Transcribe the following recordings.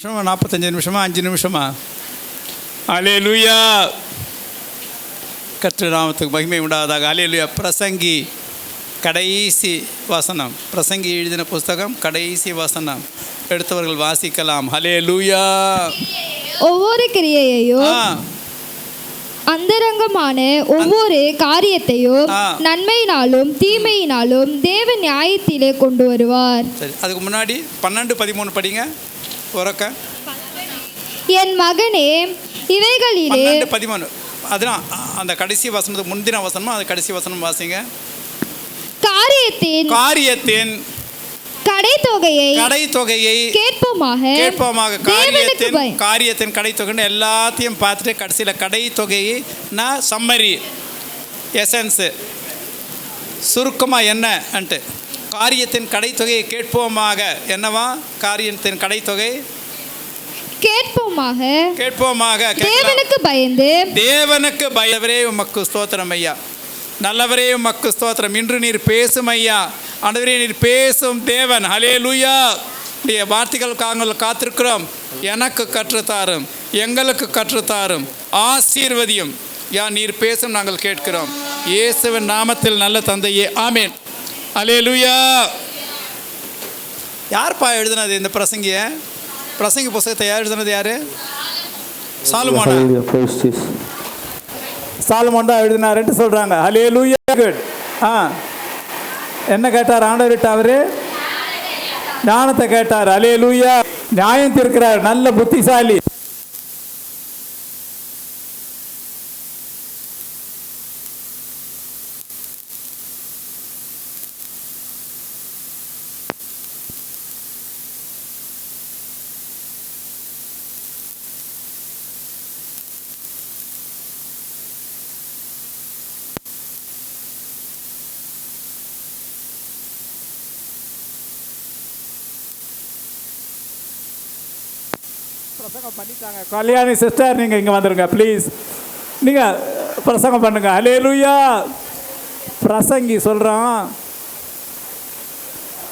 நிமிஷமா 45 நிமிஷமா 5 நிமிஷமா? அல்லேலூயா. கர்த்தர் நாமத்துக்கு மகிமை உண்டாவதாக. அல்லேலூயா. பிரசங்கி கடைசி வசனம். பிரசங்கி எழுதின புஸ்தகம் கடைசி வசனம் எடுத்தவர்கள் வாசிக்கலாம். அல்லேலூயா. ஒவ்வொரு கிரியையையும் அந்தரங்கமான ஒவ்வொரு காரியத்தையும் நன்மையினாலும் தீமையினாலும் தேவன் நியாயத்திலே கொண்டு வருவார். சரி, அதுக்கு முன்னாடி 12-13 படிங்க. உறக்க என் மகனே இவைகளிலே 12-13 அதுதான் அந்த கடைசி வசனத்துக்கு முந்தின வசனமும் அது கடைசி வசனம் வாசிங்க. காரியத்தின் கடைத்தொகையை கேட்போமாக. காரியத்தின் கடைத்தொகைன்னு எல்லாத்தையும் பார்த்துட்டு கடைசியில் கடைத்தொகையை நான் சம்மரி எசன்ஸு சுருக்கமாக என்னன்ட்டு காரியத்தின் கடைத்தொகையை கேட்போமாக. என்னவா காரியத்தின் கடைத்தொகை? கேட்போமாக. தேவனுக்கு பயந்தவரே உமக்கு ஸ்தோத்திரம் ஐயா. நல்லவரே உமக்கு ஸ்தோத்திரம். இன்று நீர் பேசும் ஐயா. ஆண்டவரே நீர் பேசும் தேவன். ஹல்லேலூயா. உடைய வார்த்தைகளுக்காக காத்திருக்கிறோம். எனக்கு கற்றுத்தாரும், எங்களுக்கு கற்றுத்தாரும், ஆசீர்வதியும். நீர் பேசும் நாங்கள் கேட்கிறோம். இயேசுவின் நாமத்தில் நல்ல தந்தையே, ஆமேன். ஹல்லேலூயா. யார்ப்பா எழுதுனது இந்த பிரசங்கிய? பிரசங்கி புஸ்தகத்தை யார் எழுதுனது? யாரு? சாலமோன் தான் எழுதினாருன்னு சொல்றாங்க. ஹல்லேலூயா. குட். என்ன கேட்டார் ஆண்டவர்கிட்ட? அவரு ஞானத்தை கேட்டார். ஹல்லேலூயா. நியாயம் தீர்க்கிறார். நல்ல புத்திசாலி. பிரசங்கம் பண்ணிட்டாங்க. கல்யாணி சிஸ்டர் நீங்கள் இங்கே வந்துடுங்க ப்ளீஸ். நீங்கள் பிரசங்கம் பண்ணுங்க. ஹல்லேலூயா. பிரசங்கி சொல்கிறான்,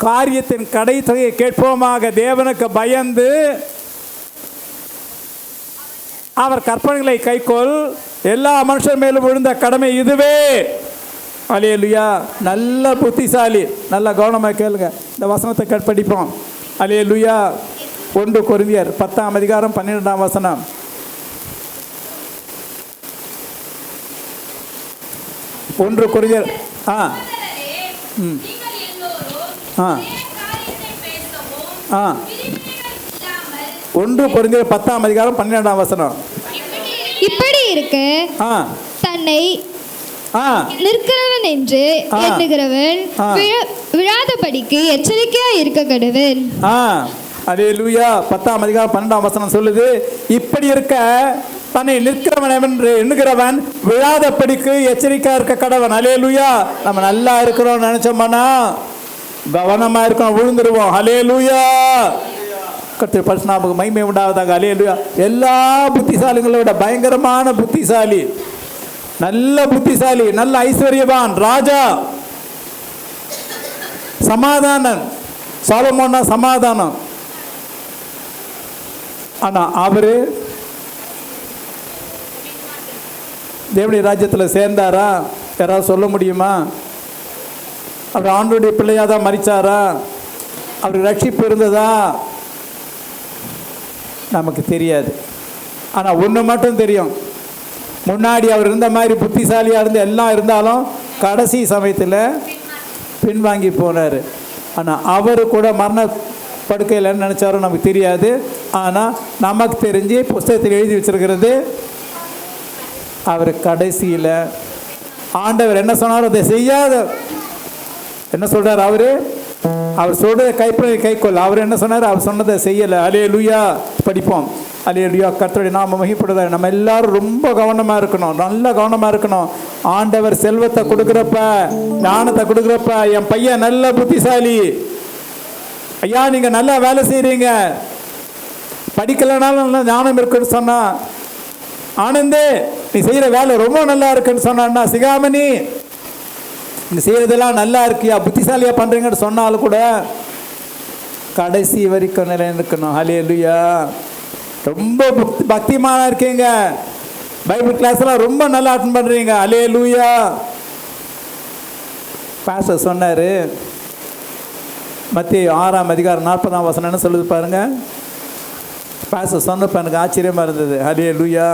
காரியத்தின் கடைத்தொகையை கேட்போமாக. தேவனுக்கு பயந்து அவர் கற்பனைகளை கைக்கொள். எல்லா மனுஷர் மேலும் விழுந்த கடமை இதுவே. ஹல்லேலூயா. நல்ல புத்திசாலி. நல்ல கவனமாக கேளுங்க. இந்த வசனத்தை படிப்போம். ஹல்லேலூயா. 1 கொரிந்தியர் 10ஆம் அதிகாரம் 12ஆம் வசனம். 1 கொரிந்தியர் 1 கொரிந்தியர் 10ஆம் அதிகாரம் 12ஆம் வசனம். இப்படி இருக்க தன்னை நிற்கிறவன் என்று எண்ணுகிறவன் விழாதபடிக்கு எச்சரிக்கையா இருக்க கடவன். அல்லேலூயா. 10ஆம் அதிகாரம் 12ஆம் வசனம் சொல்லுது, இப்படி இருக்க தன்னை நிற்கிறவன் என்று எண்ணுகிறவன் விழாதபடிக்கு எச்சரிக்கையா இருக்க கடவன். அல்லேலூயா. நம்ம நல்லா இருக்கிறோம் நினைச்சோம்னா கவனமா இருக்கணும், விழுந்துருவோம். அல்லேலூயா. கர்த்தர் பரிசுத்த நாமத்துக்கு மகிமை உண்டாவதாக. அல்லேலூயா. எல்லா புத்திசாலிகளோட பயங்கரமான புத்திசாலி, நல்ல புத்திசாலி, நல்ல ஐஸ்வர்யவான், ராஜா, சமாதானம். சாலமோன்னா சமாதானம். ஆனா அவரு தேவனுடைய ராஜ்யத்தில் சேர்ந்தாரா? யாராவது சொல்ல முடியுமா? அவர் ஆண்டவருடைய பிள்ளையா தான் மரிச்சாரா? அவருக்கு ரட்சிப்பு இருந்ததா? நமக்கு தெரியாது. ஆனால் ஒன்று மட்டும் தெரியும், முன்னாடி அவர் இருந்த மாதிரி புத்திசாலியாக இருந்து எல்லாம் இருந்தாலும் கடைசி சமயத்தில் பின்வாங்கி போனார். ஆனால் அவர் கூட மரண படுக்கையில் நினச்சாரோ நமக்கு தெரியாது. ஆனால் நமக்கு தெரிஞ்சு புஸ்தகத்தில் எழுதி வச்சிருக்கிறது, அவர் கடைசியில் ஆண்டவர் என்ன சொன்னாரோ அதை செய்யாத. என்ன சொல்கிறார் அவர் சொல்கிறத கைக்கொள்ள. அவர் என்ன சொன்னார்? அவர் சொன்னதை செய்யலை. அல்லேலூயா. படிப்போம். அல்லேலூயா. கர்த்தருடைய நாம மகிமைப்படுவார். நம்ம எல்லாரும் ரொம்ப கவனமாக இருக்கணும், நல்ல கவனமாக இருக்கணும். ஆண்டவர் செல்வத்தை கொடுக்குறப்ப, ஞானத்தை கொடுக்குறப்ப, என் பையன் நல்ல புத்திசாலி ஐயா, நீங்கள் நல்லா வேலை செய்கிறீங்க, படிக்கலைனாலும் நல்லா ஞானம் இருக்குன்னு சொன்னா, ஆனந்தே நீ செய்கிற வேலை ரொம்ப நல்லா இருக்குன்னு சொன்னா, சிகாமணி நீ செய்கிறதெல்லாம் நல்லா இருக்கியா, புத்திசாலியாக பண்ணுறீங்கன்னு சொன்னாலும் கூட கடைசி வரைக்கும் நிலைநிற்கணும். ஹல்லேலூயா. ரொம்ப பக்திமானா இருக்கீங்க, பைபிள் கிளாஸ்லாம் ரொம்ப நல்லா அட்டெண்ட் பண்ணுறீங்க. ஹல்லேலூயா. பாஸ்டர் சொன்னார், மத்தேயு 6ஆம் அதிகாரம் 40ஆம் வசனம் என்ன சொல்லுது பாருங்க. பாஸ்டர் சொன்னப்போ எனக்கு ஆச்சரியமாக இருந்தது. ஹல்லேலூயா.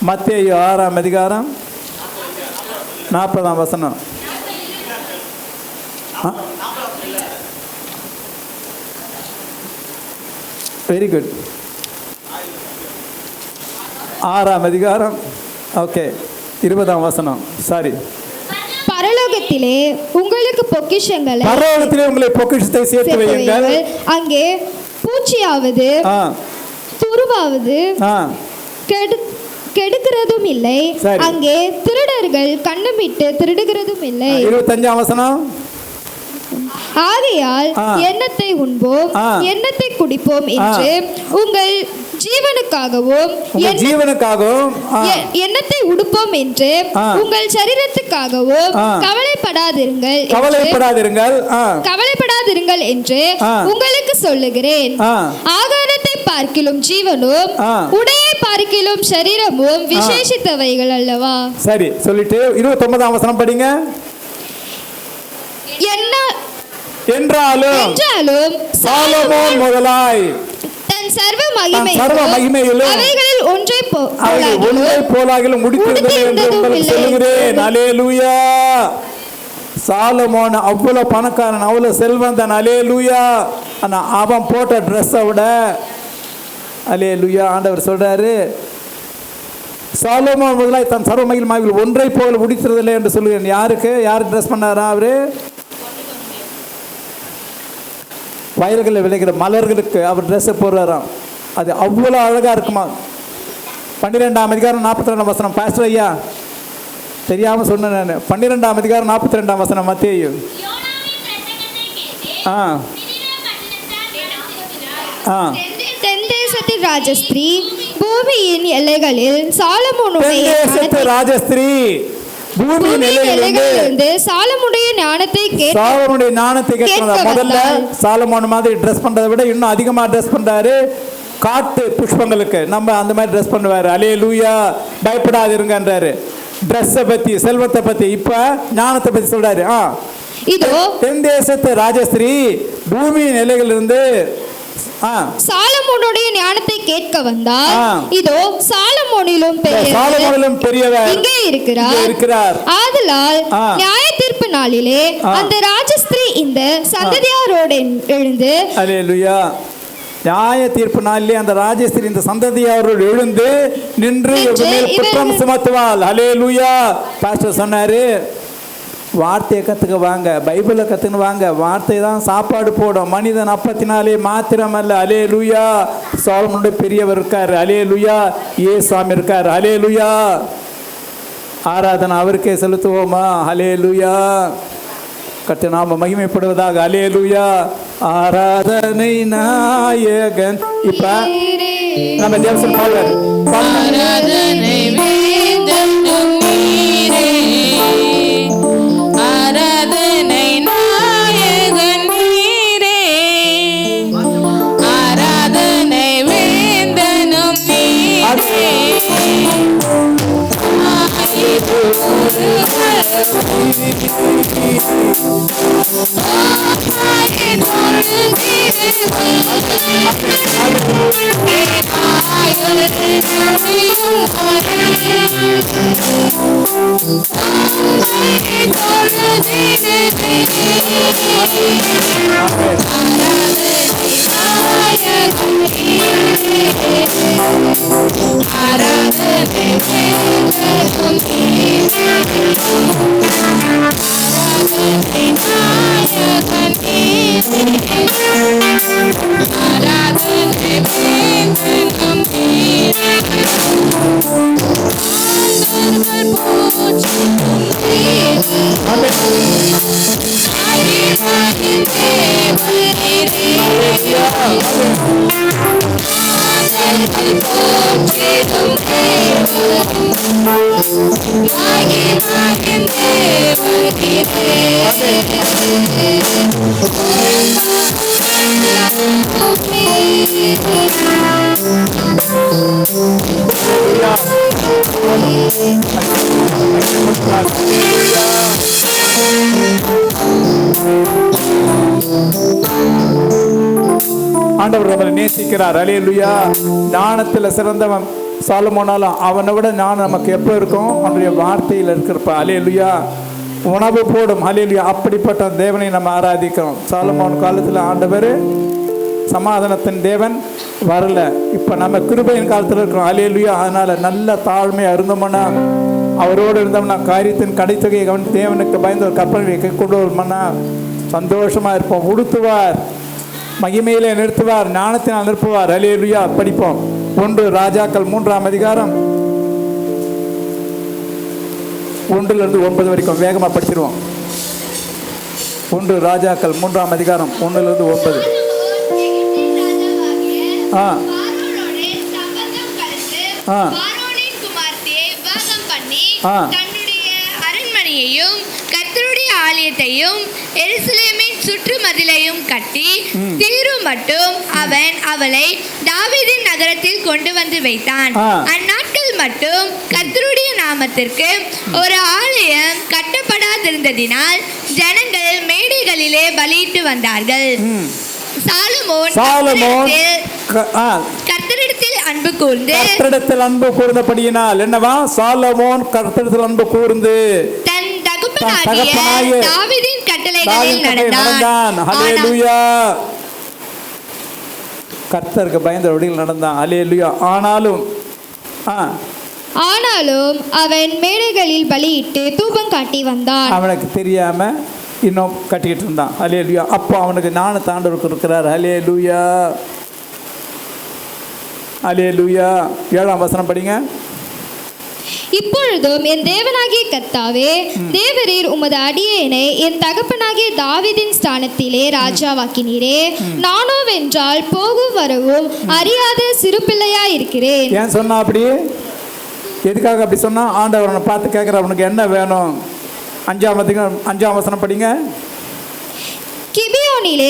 மத்தேயு 6ஆம் அதிகாரம் 40ஆம் வசனம். Very good. 6ஆம் அதிகாரம், ஓகே, 20ஆம் வசனம். சாரி. பரலோகத்திலே உங்களுக்கு பொக்கிஷங்களை, பரலோகத்திலே உங்களை பொக்கிஷத்தை சேர்த்து வையுங்கள், அங்கே பூச்சியாவது துருவாவது கெடுக்கிறதும் இல்லை, அங்கே திருடர்கள் கண்ணமிட்டு திருடுகிறதும் இல்லை. 25ஆம் வசனம். ஆகையால் எண்ணத்தை உண்போம் எண்ணத்தை குடிப்போம் என்று உங்கள் ஜீவனுக்காகவும் எண்ணத்தை உடுப்போம் என்று உங்கள் சரீரத்துக்காகவும் கவலைப்படாதிருங்கள் என்று உங்களுக்கு சொல்லுகிறேன். ஆகாரத்தை பார்க்கிலும் ஜீவனும் உடையை பார்க்கிலும் சரீரமும் விசேஷித்தவைகள் அல்லவா? சரி, சொல்லிட்டு 29ஆம் வசனம் படிங்க. என்றாலும் சாலமோன் முதலாய் தன் சர்வ மகிமையிலும் அவைகளில் ஒன்றை போலாகிலும் முடித்திருந்தது என்று உங்களுக்கு சொல்லுகிறேன். அல்லேலூயா. சாலமோன் அவ்வளவு பணக்காரன், அவ்வளவு செல்வந்தன். அல்லேலூயா. ஆனா அவன் போட்ட ட்ரெஸ்ஸை விட, அல்லேலூயா, ஆண்டவர் சொல்றாரு, சாலமோன் முதலாய் தன் சர்வ மகிமையில் ஒன்றை போல முடித்திருந்ததில்லை என்று சொல்லுகிறேன். யாரு ட்ரெஸ் பண்ணாரா? அவரு வயல்களில் விளைகிற மலர்களுக்கு அவர் ட்ரெஸ்ஸை போடுறாராம். அது அவ்வளோ அழகாக இருக்குமா. 12ஆம் அதிகாரம் 42ஆம் வசனம். பாஸ்டர் ஐயா தெரியாமல் சொன்னேன் நான். 12ஆம் அதிகாரம் 42ஆம் வசனம் மத்தேயு. தென்தேசத்தின் ராஜஸ்திரீ பூமியின் எல்லைகளில் சாலமோனுடைய ராஜஸ்திரீ பூமியின் எல்லைகளிலிருந்து சாலமோனுடைய ஞானத்தை கேட்கிறார். முதல்ல சாலமோன் மாதிரி ட்ரெஸ் பண்றதை விட இன்னும் அதிகமா ட்ரெஸ் பண்றாரு. காட்டு புஷ்பங்களுக்கு நம்ம அந்த மாதிரி ட்ரெஸ் பண்ணுவாரு. அல்லேலூயா. பயப்படாதிருங்கன்றாரு. ட்ரெஸ்ஸை பத்தி, செல்வத்தை பத்தி, இப்ப ஞானத்தை பத்தி சொல்றாரு. இதோ தென் தேசத்து ராஜஸ்திரீ பூமியின் எல்லைகளிலிருந்து சாலமோனுடைய ஞானத்தை கேட்க வந்தார். இதோ சாலமோனிலும் பெரியவர் இங்கே இருக்கிறார். ஆதலால் நியாய தீர்ப்பு நாளிலே அந்த ராஜஸ்திரீ இந்த சந்ததியாரோடு எழுந்து, அல்லேலூயா, நியாய தீர்ப்பு நாளிலே அந்த ராஜஸ்திரீ இந்த சந்ததியாரோடு எழுந்து நின்று குற்றம் சுமத்துவாள். அல்லேலூயா. பாஸ்டர் சொன்னாரு, வார்த்தையை கற்றுக்க வாங்க, பைபிளை கற்றுன்னு வாங்க. வார்த்தை தான் சாப்பாடு போடும். மனிதன் அப்பத்தினாலே மாத்திரமல்ல. அல்லேலூயா. சாலமோனுடைய பெரியவர் இருக்கார். அல்லேலூயா. இயேசுவாமி இருக்கார். அல்லேலூயா. ஆராதனை அவருக்கே செலுத்துவோமா? அல்லேலூயா. கர்த்தர் நாம மகிமைப்படுவதாக. அல்லேலூயா. ஆராதனை நாயகன். இப்ப நம்ம தேவசன் பாடுவார். ஆராதனை ஆண்டவர் நம்மளை நேசிக்கிறார். அல்லேலூயா. ஞானத்தில் சிறந்தவன் சாலமோனாலும் அவனை விட ஞானம் நமக்கு எப்போ இருக்கும்? அவனுடைய வார்த்தையில் இருக்கிறப்ப. அல்லேலூயா. உணவு போடும். அல்லேலூயா. அப்படிப்பட்ட தேவனை நம்ம ஆராதிக்கிறோம். சாலமோன் காலத்தில் ஆண்டவர் சமாதானத்தின் தேவன் வரல. இப்போ நம்ம கிருபையின் காலத்தில் இருக்கிறோம். அல்லேலூயா. அதனால நல்ல தாழ்மையாக இருந்தோம்னா, அவரோடு இருந்தோம்னா, காரியத்தின் கடைத்தொகையை கவனித்து தேவனுக்கு பயந்து ஒரு கற்பனை கொண்டு வருமானா சந்தோஷமாக இருப்போம். உடுத்துவார், மகிமையிலே நிறுத்துவார், ஞானத்தினால் நிறுத்துவார். அல்லேலூயா. படிப்போம். 1 ராஜாக்கள் 3ஆம் அதிகாரம் 1 to 9 வரைக்கும் வேகமாக படிச்சிருவோம். 1 ராஜாக்கள் 3ஆம் அதிகாரம் 1 to 9. அரண்மனையையும் கர்த்தருடைய ஆலயத்தையும் எருசலேமின் சுற்று மதிலையும் கட்டி தீரும் மட்டும் அவன் அவளை தாவீதின் நகரத்தில் கொண்டு வந்து வைத்தான். அந்நாட்கள் மட்டும் கர்த்தருடைய நாமத்திற்கு ஒரு ஆலயம் கட்டப்படாதிருந்ததினால் ஜனங்கள் மேடைகளிலே பலியிட்டு வந்தார்கள். சாலமோன் கர்த்தரிடத்தில் அன்பு கூர்ந்தபடியினால் என்னவா? சாலமோன் கர்த்தரிடத்தில் அன்பு கூர்ந்து தன் தகப்பனாகிய தாவீதின் கட்டளைகளில் நடந்தான். ஹல்லேலூயா. கர்த்தருக்கு பயந்த வழியில் நடந்தான். ஹல்லேலூயா. ஆனாலும் அவன் மேடைகளில் பலியிட்டு தூபம் காட்டி வந்தான். அவனுக்கு தெரியாம இன்னும் கட்டிக்கிட்டு இருந்தான். ஹல்லேலூயா. அப்போ அவனுக்கு ஞானத்தை ஆண்டவர் இருக்கிறார். ஹல்லேலூயா. ஹல்லேலூயா. 7ஆம் வசனம் படிங்க. இப்பொழுதும் என் தேவனாகிய கர்த்தாவே, தேவரீர் உமது அடியேனை என் தகப்பனாகிய தாவீதின் ஸ்தானத்திலே ராஜாவாக்கினீரே. நானோ வென்றால் போகும் வரவும் அறியாத சிறு பிள்ளையா இருக்கிறேன். ஏன் சொன்னா அப்படி? எதுக்காக அப்படி சொன்னா? ஆண்டவரை பார்த்து கேட்கிற, அவனுக்கு என்ன வேணும்? 5ஆம் வசனம் படிங்க. கிபியோனிலே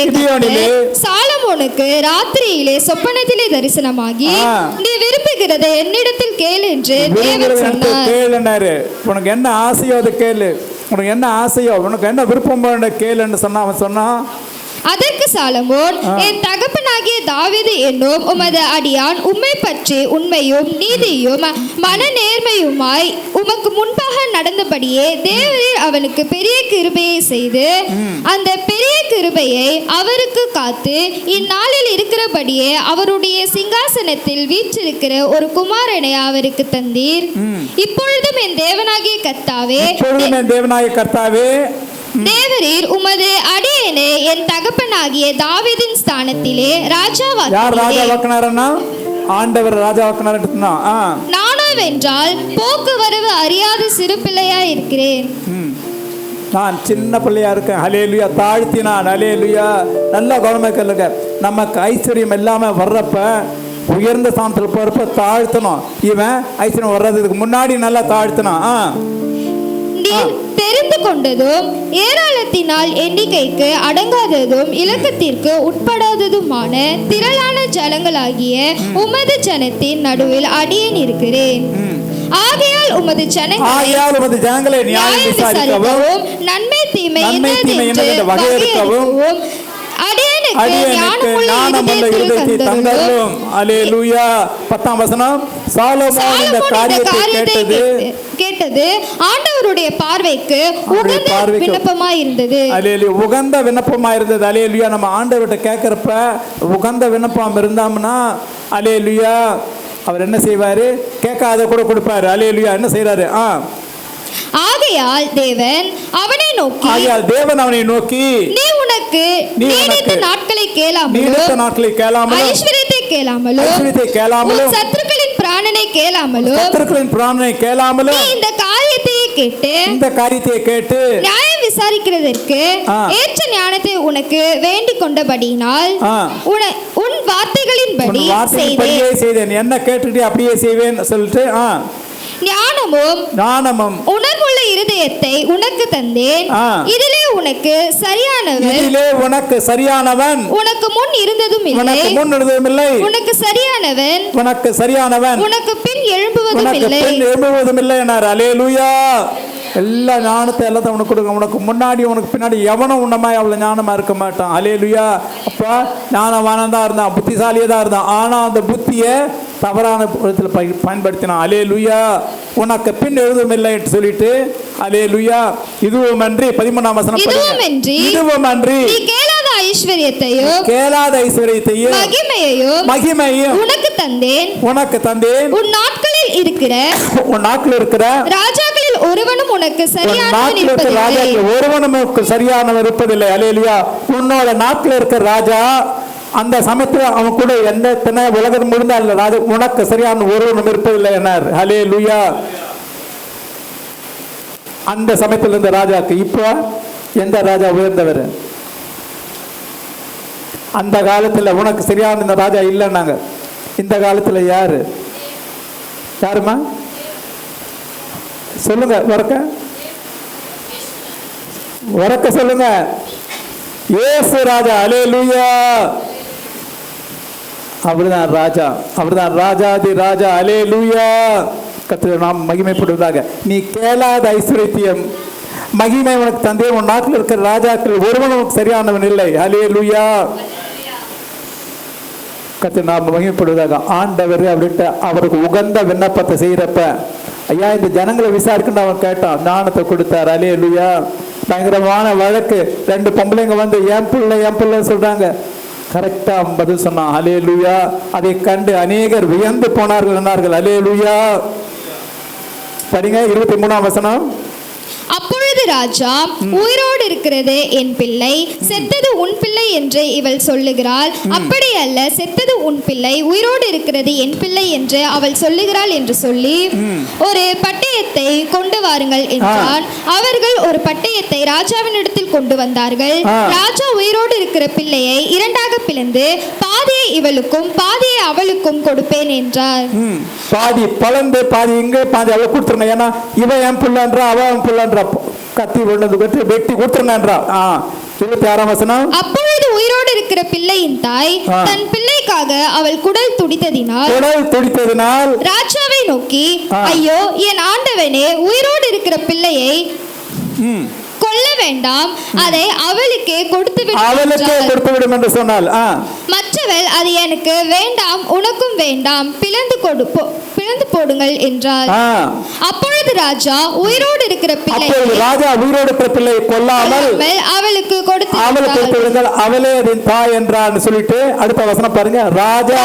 சாலமோனுக்கு ராத்திரியிலே சொப்பனத்திலே தரிசனமாகி, நீ விரும்புகிறதை என்னிடத்தில் கேள் என்று தேவன் சொன்னார். உனக்கு என்ன ஆசையோ அதை கேளு. உனக்கு என்ன ஆசையோ, உனக்கு என்ன விருப்பம் கேளுன்னு சொன்னா அவன் சொன்னான். அதற்கு சாலமோன், என் தகப்பனாகிய தாவீது என்னும் உமது அடியான் உம்மை பற்றி உண்மையும் நீதியும் மன நேர்மையுமாய் உமக்கு முன்பாக நடந்தபடியே தேவரீர் அவனுக்கு பெரிய கிருபையை செய்து அந்த பெரிய கிருபையை அவருக்கு காத்து இந்நாளில் இருக்கிறபடியே அவருடைய சிங்காசனத்தில் வீற்றிருக்கிற ஒரு குமாரனை அவருக்கு தந்தீர். இப்பொழுதும் என் தேவனாகிய கர்த்தாவே, தேவரீர் உமது அடியேனை என் தகப்பனாகிய தாவீதின் ஸ்தானத்திலே ராஜாவாக்கினாரன்னா ஆண்டவர் ராஜாவாக்கினார்னா, நானோ வென்றால் போக்குவரவு அறியாத சிறு பிள்ளையா இருக்கிறேன். நான் சின்ன பிள்ளையா இருக்கேன். ஹல்லேலூயா. தாழ்த்தினான். ஹல்லேலூயா. நல்லா கவனமாக கேளுங்க. நமக்கு ஐஸ்வர்யம் எல்லாமே வர்றப்ப, உயர்ந்த ஸ்தானத்தில் போறப்ப தாழ்த்தணும். இவன் ஐஸ்வர்யம் வர்றதுக்கு முன்னாடி நல்லா தாழ்த்தினான். தெரிந்து கொண்டதும் ஏராளத்தினால் எண்ணிக்கைக்கு அடங்காததும் இலக்கத்திற்கு உட்படாததுமான திரளான ஜனங்களாகிய உமது ஜனத்தின் நடுவில் அடியேன் இருக்கிறேன். ஆகையால் உமது ஜனங்களை நியாயம் விசாரிக்கவும் நன்மை தீமை என்னதென்று வகையறுக்கவும் அடியேனுக்கு ஞானமுள்ள இருதயத்தை தந்தருளும். அல்லேலூயா. 10ஆம் வசனம். சாலமோன் இந்த காரியத்தை கேட்டது ஆண்டவருடைய பார்வைக்கு உகந்த விண்ணப்பமாய் இருந்தது. அல்லேலூயா. உகந்த விண்ணப்பமாய் இருந்தது. அல்லேலூயா. நம்ம ஆண்டவர்கிட்ட கேட்கிறப்ப உகந்த விண்ணப்பம் இருந்தாம்னா அல்லேலூயா அவர் என்ன செய்வாரு? கேட்காத கூட கொடுப்பாரு. அல்லேலூயா. என்ன செய்யறாரு? ஆகையால் தேவன் அவனை நோக்கி, நீ உனக்கு நீடித்த நாட்களை கேளாமலும் ஐஸ்வரியத்தை கேளாமலும் சத்துருக்களின் பிராணனை கேளாமலும் இந்த காரியத்தை கேட்டு நியாயம் விசாரிக்கிறதற்கு ஏற்ற ஞானத்தை உனக்கு வேண்டிக் கொண்டபடியினால் உன் வார்த்தைகளின்படி செய்தேன். என்ன கேட்டுட்டு அப்படியே செய்வேன் சொல்லிட்டு ஞானமும் உணர்வுள்ள இருதயத்தை உனக்கு தந்தேன். இதிலே உனக்கு சரியானவன் உனக்கு முன் இருந்ததும் இல்லை. உனக்கு சரியானவன் உனக்கு பின் எழும்புவதும் இல்லை என்னார். அல்லேலூயா. எல்லா ஞானத்தை எல்லாத்தையும் உனக்கு கொடுங்க. உனக்கு முன்னாடி உனக்கு பின்னாடி எவனும் உன்னமாய் அவ்வளோ ஞானமாக இருக்க மாட்டான். அல்லேலூயா. அப்போ ஞானவானம் தான் இருந்தான், புத்திசாலியே தான் இருந்தான். ஆனால் அந்த புத்தியை தவறான விதத்தில் பயன்படுத்தினான். அல்லேலூயா. உனக்கு பின் எழுதும் இல்லை என்று சொல்லிட்டு அல்லேலூயா. இதுவும் அன்றி 13ஆம் வசனம் இதுவும் அன்றி கேளாத ஐஸ்வரியத்தையும் மகிமையும் உனக்கு தந்தேன். உன் நாட்களில் இருக்கிற ராஜாக்களில் ஒருவனும் உனக்கு சரியானவன் இருப்பதில்லை. அல்லேலூயா. உன்னோட நாட்கள் இருக்கிற ராஜா அந்த சமயத்தில் அவன் கூட எந்த உலகம் முடிந்தால் ராஜா உனக்கு சரியான ஒருவனும் இருப்பதில்லை என்னார். அல்லேலூயா. அந்த சமயத்தில் இருந்த ராஜாக்கு இப்போ எந்த ராஜா உயர்ந்தவர்? அந்த காலத்தில் உனக்கு சரியான இந்த ராஜா இல்லைன்னாங்க. இந்த காலத்தில் யாருமா சொல்லுங்க, உறக்க சொல்லுங்க. இயேசு ராஜா. அல்லேலூயா. அவர்தான் ராஜா, அவர்தான் ராஜாதி ராஜா. அல்லேலூயா. கர்த்தர் நாம் மகிமைப்படுவதாக. நீ கேளாத ஐஸ்வரியத்தையும் மகிமை உனக்கு தந்தே. உன் நாட்டில் இருக்கிற ராஜாக்கள் ஒருவன் உனக்கு சரியானவன் இல்லை. அல்லேலூயா. கர்த்தர் நாம் மகிமைப்படுவதாக. ஆண்டவர் அப்படின்ட்டு அவருக்கு உகந்த விண்ணப்பத்தை செய்யறப்ப ஐயா இந்த ஜனங்களை விசாரிக்கணும் அவன் கேட்டான். ஞானத்தை கொடுத்தார். அல்லேலூயா. பயங்கரமான வழக்கு. 2 பொம்பளைங்க வந்து என் பிள்ளை சொல்றாங்க. கரெக்டா பதில் சொன்னான். அல்லேலூயா. அதை கண்டு அநேகர் வியந்து போனார்கள் என்னார்கள். அல்லேலூயா. படிங்க 23ஆம் வசனம். அப்பொழுது ராஜா, உயிரோடு இருக்கிறது என் பிள்ளை, செத்தது உன் பிள்ளை என்று இவள் சொல்லுகிறாள். அப்படி அல்ல, செத்தது உன் பிள்ளை, உயிரோடு இருக்கிறது என் பிள்ளை என்று அவள் சொல்லுகிறாள் என்று சொல்லி ஒரு பட்டயத்தை கொண்டு வாருங்கள் என்றான். அவர்கள் ஒரு பட்டயத்தை ராஜாவினிடத்தில் கொண்டு வந்தார்கள். ராஜா உயிரோடு இருக்கிற பிள்ளையை 2ஆக பிளந்து பாதியை இவளுக்கும் பாதியை அவளுக்கும் கொடுப்பேன் என்றார். பாதி பலந்து பாதி இங்க பாதி அவள் கொடுத்துருங்க. ஏன்னா இவன் என் பிள்ளைன்றா அவன் என் பிள்ளைன்றா கத்தி கொண்டு வெட்டி கொடுத்துருங்கன்றா. 26ஆம் வசனம். அப்பொழுது உயிரோடு இருக்கிற பிள்ளையின் தாய் தன் பிள்ளைக்காக அவள் குடல் துடித்ததினால் ராஜாவை நோக்கி, ஐயோ என் ஆண்டவனே, உயிரோடு இருக்கிற பிள்ளையை கொல்ல வேண்டாம், அதை அவளுக்கே கொடுத்து விடும் என்று சொன்னாள். மற்றவள் அது எனக்கு வேண்டாம், உனக்கும் வேண்டாம், பிளந்து போடுங்கள் என்றார். அப்பொழுது ராஜா உயிரோடு இருக்கிற பிள்ளை கொல்லாமல் அவளுக்கு கொடுத்து அவளே அதன் தாய் என்றான்னு சொல்லிட்டு அடுத்த வசனம் பாருங்க. ராஜா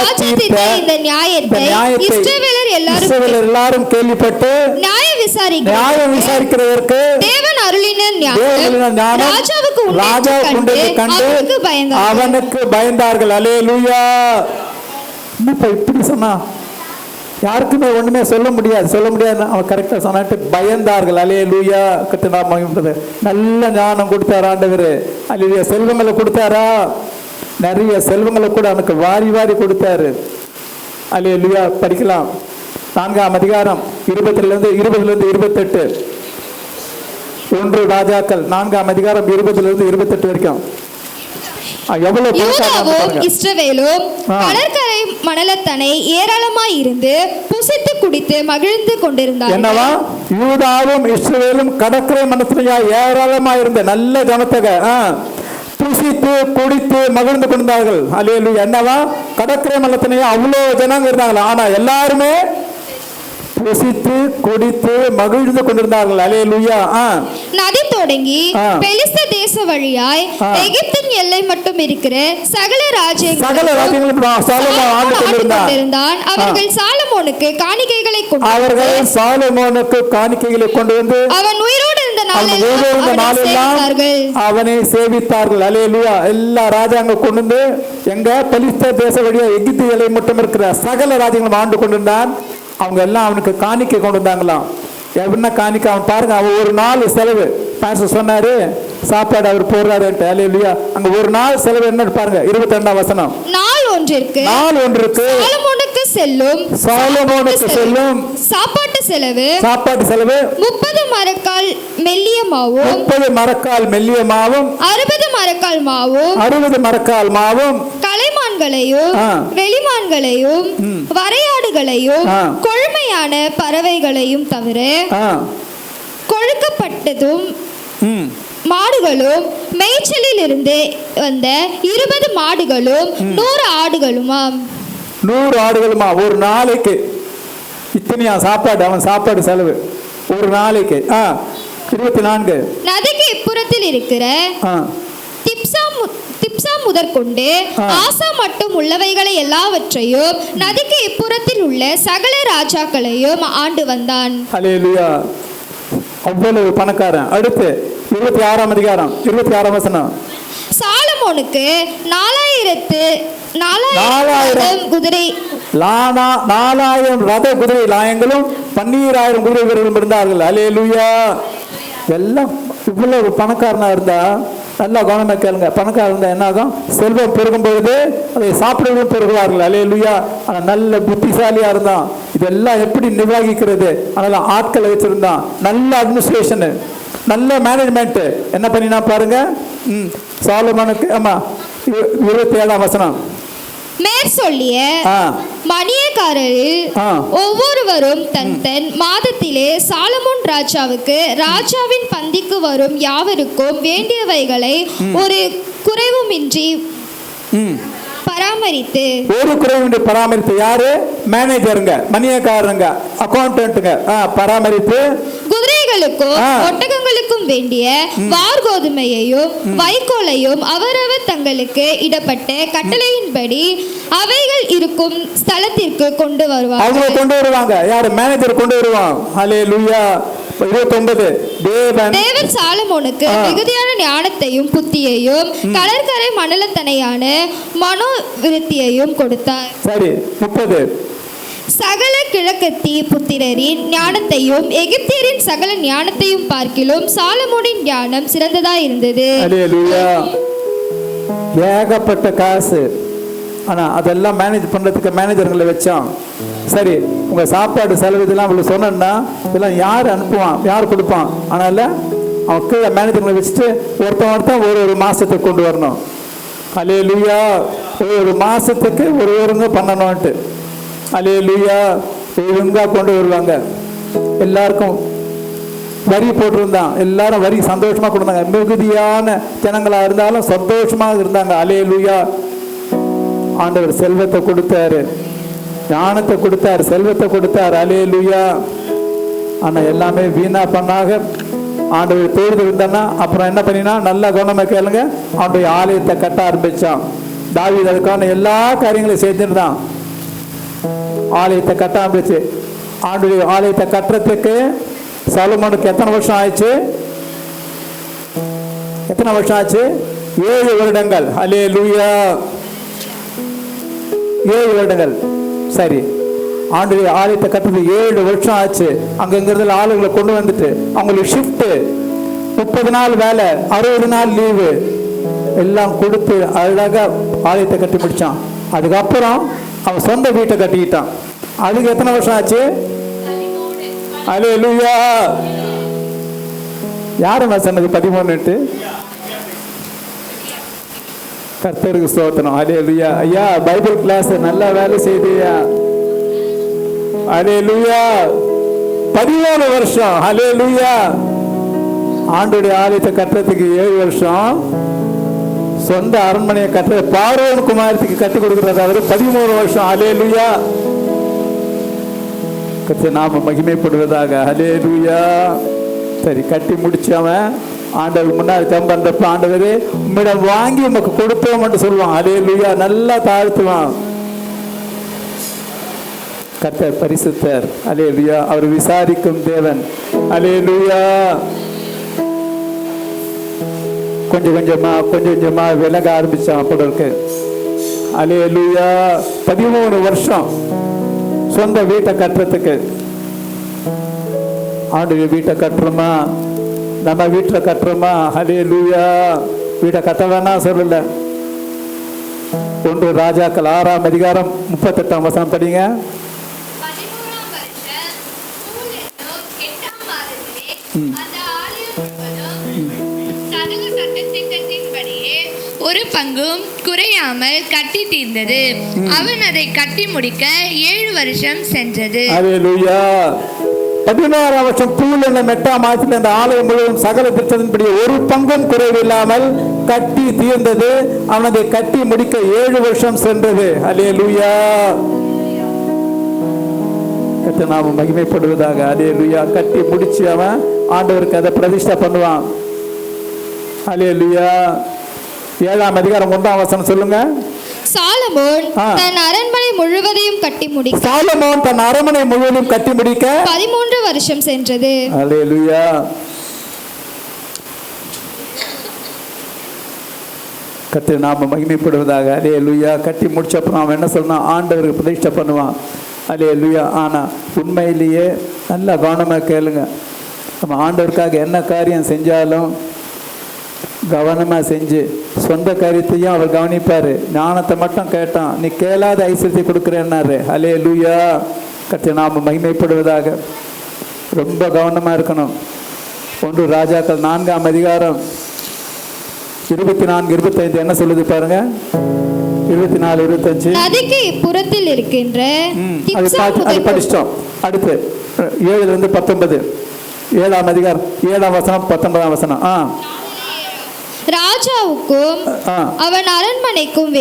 இந்த நியாயத்தை இஸ்ரவேலர் எல்லாரும் கேள்விப்பட்டு நியாயம் விசாரிக்கிறதற்கு தேவன் அருளின அவனுக்கு பயந்தார்கள். அல்லேலூயா. இப்படி சொன்னா யாருக்குமே ஒண்ணுமே சொல்ல முடியாது. அவன் கரெக்டா சொன்னாட்டு பயந்தார்கள். அல்லேலூயா. நல்ல ஞானம் கொடுத்தாரா ஆண்டவர். அல்லேலூயா. செல்வங்களை கொடுத்தாரா? நிறைய செல்வங்களை கூட அவனுக்கு வாரி வாரி கொடுத்தாரு. அல்லேலூயா. படிக்கலாம். 4ஆம் அதிகாரம் 20 இருந்து 28. 1 ராஜாக்கள் 4ஆம் அதிகாரம் 20 இருந்து 28 வரைக்கும். இஸ்ரவேலும் கடற்கரை மணலத்தனை ஏராளமாய் இருந்து புசித்து குடித்து மகிழ்ந்து கொண்டிருந்தார்கள். என்னவா? யூதாவும் இஸ்ரவேலும் கடற்கரை மணலத்தனையா ஏராளமாய் இருந்த நல்ல ஜனத்தக புசித்து குடித்து மகிழ்ந்து கொண்டிருந்தார்கள். அல்லேலூயா. என்னவா? கடற்கரை மணலத்தனையா அவ்வளோ ஜனங்க இருந்தாங்களா? ஆனா எல்லாருமே புசித்து குடித்து மகிழ்ந்து கொண்டிருந்தார்கள். அல்லேலூயா. நதி தொடங்கி பெலிஸ்த தேச வழியாய் எகிப்தின் எல்லை மட்டும் இருக்கிற சகல ராஜ்யங்களும் அவர்கள் சாலமோனுக்கு காணிக்கைகளை கொண்டு வந்து அவன் உயிரோடு இருந்த நாளெல்லாம் அவனை சேவித்தார்கள். அல்லேலூயா. எல்லா ராஜாங்க கொண்டு வந்து எங்க பெலிஸ்த தேச வழியா எகிப்து எல்லை மட்டும் இருக்கிற சகல ராஜ்யங்களும் ஆண்டு கொண்டிருந்தான். அவங்க எல்லாம் அவனுக்கு காணிக்கை கொண்டு வந்தாங்களாம். என்ன காணிக்கை? அவன் பாருங்க, அவன் ஒரு நாள் செலவு சொன்னாரு, சாப்பாடு அவர் போடுறாரு. அல்லேலூயா. அங்க ஒரு நாள் செலவு என்ன பாருங்க. 22ஆம் வசனம். நாள் ஒன்றிற்கு சாலமோனுக்கு செல்லும் சாப்பாட்டு செலவு 30 மரக்கால் மெல்லிய மாவும் 60 மரக்கால் மாவும் கலைமான்களையும் வெளிமான்களையும் வரையாடுகளையும் கொழுமையான பறவைகளையும் தவிர கொழுக்கப்பட்டதும் மாடுகளும் மேய்ச்சலில் இருந்து வந்த 20 மாடுகளும் 100 ஆடுகளுமாம். 100 ஆடுகளுமா? ஒரு நாளைக்கு இத்தனையா சாப்பாடு? அவன் சாப்பாடு செலவு ஒரு நாளைக்கு. 24 நதிக்கு இப்புறத்தில் இருக்கிற திப்சா முதற்கொண்டு ஆசா மட்டும் உள்ளவைகளை எல்லாவற்றையும் நதிக்கு இப்புறத்தில் உள்ள சகல ராஜாக்களையும் ஆண்டு வந்தான். அல்லேலூயா. அவ்வளவு பணக்காரன். அடுத்து 26ஆம் அதிகாரம் 26ஆம் வசனம். சாலமோனுக்கு 4000 குதிரை 4000 ரத குதிரை லாயங்களும் 12000 குதிரை வீரர்களும் இருந்தார்கள். அல்லேலூயா. எல்லாம் இவ்வளவு பணக்காரனா இருந்தா நல்லா கவனமா கேளுங்க. பணக்காரன் இருந்தா என்ன ஆகும்? செல்வம் பெருகும் பொழுது அதை சாப்பிடவும் பெருகுவார்கள். அல்லேலூயா. ஆனா நல்ல புத்திசாலியா இருந்தான். இதெல்லாம் எப்படி நிர்வகிக்கிறது? அதனால ஆட்களை வச்சிருந்தான். நல்ல அட்மினிஸ்ட்ரேஷன், நல்ல மேனேஜ்மெண்ட். என்ன பண்ணினா பாருங்க. சாலமோனுக்கு 27ஆம் வசனம். மேற்சொல்லிய மணியக்காரரில் ஒவ்வொருவரும் தன் தன் மாதத்திலே சாலமோன் ராஜாவுக்கு ராஜாவின் பந்திக்கு வரும் யாவருக்கும் வேண்டியவைகளை ஒரு குறைவுமின்றி பராமரித்து. ஒரு குறைவின்றி பராமரித்து. யாரு? மேனேஜருங்க, மணியக்காரங்க, அக்கௌண்டன்ட்டுங்க. பராமரித்து குதிரைகளுக்கும் ஒட்டகங்களுக்கும் வேண்டிய வார்கோதுமையையும் வைக்கோலையும் அவரவர் தங்களுக்கு இடப்பட்ட கட்டளையின்படி அவைகள் இருக்கும் ஸ்தலத்திற்கு கொண்டு வருவாங்க. அவங்க கொண்டு வருவாங்க. யாரு? மேனேஜர் கொண்டு வருவாங்க. அல்லேலூயா. 29 தேவன் சாலமோனுக்கு மிகுதியான ஞானத்தையும் புத்தியையும் கடற்கரை மணலத்தனையான மனோவிருத்தியையும் கொடுத்தார். சரி. 30 சகல கிழக்கத்தி புத்திரரின் ஞானத்தையும் எகிப்தியரின் சகல ஞானத்தையும் பார்க்கிலும் சாலமோனின் ஞானம் சிறந்ததா இருந்தது. அல்லேலூயா. ஏகப்பட்ட காசு. ஆனா அதெல்லாம் மேனேஜ் பண்றதுக்கு மேனேஜர்களை வச்சான். சரி, உங்க சாப்பாடு செலவு இதெல்லாம் உங்களுக்கு சொன்னா இதெல்லாம் யார் அனுப்புவான்? யார் கொடுப்பான்? அதனால அவன் கீழே மேனேஜர்களை வச்சுட்டு ஒருத்தன் ஒரு மாசத்துக்கு கொண்டு வரணும். அல்லேலூயா. ஒரு மாசத்துக்கு ஒருவருங்க பண்ணணும்ட்டு. அல்லேலூயா. ஒழுங்கா கொண்டு வருவாங்க. எல்லாருக்கும் வரி போட்டிருந்தான். எல்லாரும் வரி சந்தோஷமா கொடுத்தாங்க. மிகுதியான ஜனங்களா இருந்தாலும் சந்தோஷமா இருந்தாங்க. அல்லேலூயா. ஆண்டவர் செல்வத்தை கொடுத்தாரு, ஞானத்தை கொடுத்தார், செல்வத்தை கொடுத்தார். அல்லேலூயா. ஆனா எல்லாமே வீணா பண்ணாக ஆண்டவர் தேர்தல் இருந்தானா அப்புறம் என்ன பண்ணினா? நல்ல கவனமா கேளுங்க. அவனுடைய ஆலயத்தை கட்ட ஆரம்பிச்சான். தாவீது அதுக்கான எல்லா காரியங்களையும் செய்திருந்தான். ஆலயத்தை கட்ட ஆரம்பிச்சு. ஆண்டுடைய ஆலயத்தை கட்டுறதுக்கு சாலமோனுக்கு எத்தனை வருஷம் ஆயிடுச்சு? 7 வருடங்கள். அல்லேலூயா. 7 வருடங்கள். சரி, ஆண்டுடைய ஆலயத்தை கட்டுறது 7 வருஷம் ஆச்சு. அங்கிருந்த ஆளுங்களை கொண்டு வந்துட்டு அவங்களுக்கு ஷிஃப்ட், 30 நாள் வேலை, 60 நாள் லீவு எல்லாம் கொடுத்து அழகாக ஆலயத்தை கட்டி முடிச்சான். அதுக்கப்புறம் அவன் சொந்த வீட்டை கட்டிக்கிட்டான். அதுக்கு எத்தனை வருஷம் ஆச்சு? அல்லேலூயா. யாருமா சொன்னது 13? கர்த்தருக்கு ஸ்தோத்திரம். அல்லேலூயா. ஐயா பைபிள் கிளாஸ் நல்லா வேலை செய்தியா? அல்லேலூயா. 13 வருஷம். அல்லேலூயா. ஆண்டுடைய ஆலயத்தை கட்டுறதுக்கு 7 வருஷம். சொந்த அரண்மனையை கட்டுற பார்வோன் குமாரத்துக்கு கட்டி கொடுக்கிறது அவர் 13 வருஷம். அல்லேலூயா. கர்த்தர் நாம மகிமைப்படுவதாக. அல்லேலூயா. சரி, கட்டி முடிச்சவன் ஆண்டவர் முன்னாடி தம்பன்றப்ப ஆண்டவரே உம்மிடம் வாங்கி உமக்கு கொடுத்தோம் என்று சொல்லுவான். அல்லேலூயா. நல்லா தாழ்த்துவான். கர்த்தர் பரிசுத்தர். அல்லேலூயா. அவர் விசாரிக்கும் தேவன். அல்லேலூயா. கொஞ்சம் கொஞ்சமா விலக ஆரம்பிச்சான் அப்படருக்கு. அல்லேலூயா. 13 வருஷம் சொந்த வீட்டை கட்டுறதுக்கு. ஆண்டு வீட்டை கட்டுறோமா? நம்ம வீட்டில் கட்டுறோமா? அல்லேலூயா. வீட்டை கட்ட வேணா சொல்லல. 1 ராஜாக்கள் 6ஆம் அதிகாரம் 38ஆம் வசனம் படிங்க. 11ஆம் வருஷம் பூல் என்னும் 8ஆம் மாதத்திலே அந்த ஆலயம் முழுவதும் சதுர சட்டதிட்டத்தின்படியே ஒரு பங்கும் குறையாமல் கட்டி தீர்ந்தது. அவன் அதை கட்டி முடிக்க 7 வருஷம் சென்றது. அல்லேலூயா. 16ஆம் வருஷம் பூல் என்னும் 8ஆம் மாதத்தில் அந்த ஆலயம் முழுவதும் சகல திட்டத்தின்படி ஒரு பங்கும் குறைவில்லாமல் கட்டி தீர்ந்தது. அவன் அதை கட்டி முடிக்க 7 வருஷம் சென்றது. அல்லேலூயா. கர்த்தர் நாமம் மகிமைப்படுவதாக. அல்லேலூயா. கட்டி முடிச்சு அவன் ஆண்டவருக்கு அதை பிரதிஷ்டை பண்ணுவான். அல்லேலூயா. 7ஆம் அதிகாரம் 1ஆம் வசனம் சொல்லுங்க. சாலமோன் தன் அரண்மனை முழுவதையும் கட்டி முடிக்க சாலமோன் தன் அரண்மனை முழுவதும் கட்டி முடிக்க 13 வருஷம் சென்றது. அல்லேலூயா. கர்த்தர் நாம மகிமைப்படுவதாக. அல்லேலூயா. கட்டி முடிச்ச அப்புறம் அவன் என்ன சொன்னான்? ஆண்டவருக்கு பிரதிஷ்டை பண்ணுவான். அல்லேலூயா. ஆனா உண்மையிலேயே நல்லா கவனமா கேளுங்க. நம்ம ஆண்டவருக்காக என்ன காரியம் செஞ்சாலும் கவனமா செஞ்சு சொந்த காரியத்தையும் அவர் கவனிப்பாரு. ஞானத்தை மட்டும் கேட்டான். நீ கேளாத ஐஸ்வர்யத்தை கொடுக்குறேன்னாரு. அல்லேலூயா. கர்த்தர் நாம மகிமைப்படுவதாக. ரொம்ப கவனமா இருக்கணும். 1 ராஜாக்கள் 4ஆம் அதிகாரம் 24, 25 என்ன சொல்லுது பாருங்க. 24, 25. நதிக்கு இப்புறத்தில் இருக்கின்ற அது படிச்சிட்டோம். அடுத்து 7 - 19, 7ஆம் அதிகாரம் 7ஆம் வசனம் 19ஆம் வசனம். ராஜாவுக்கும் அவன் அரண்மனைக்கும்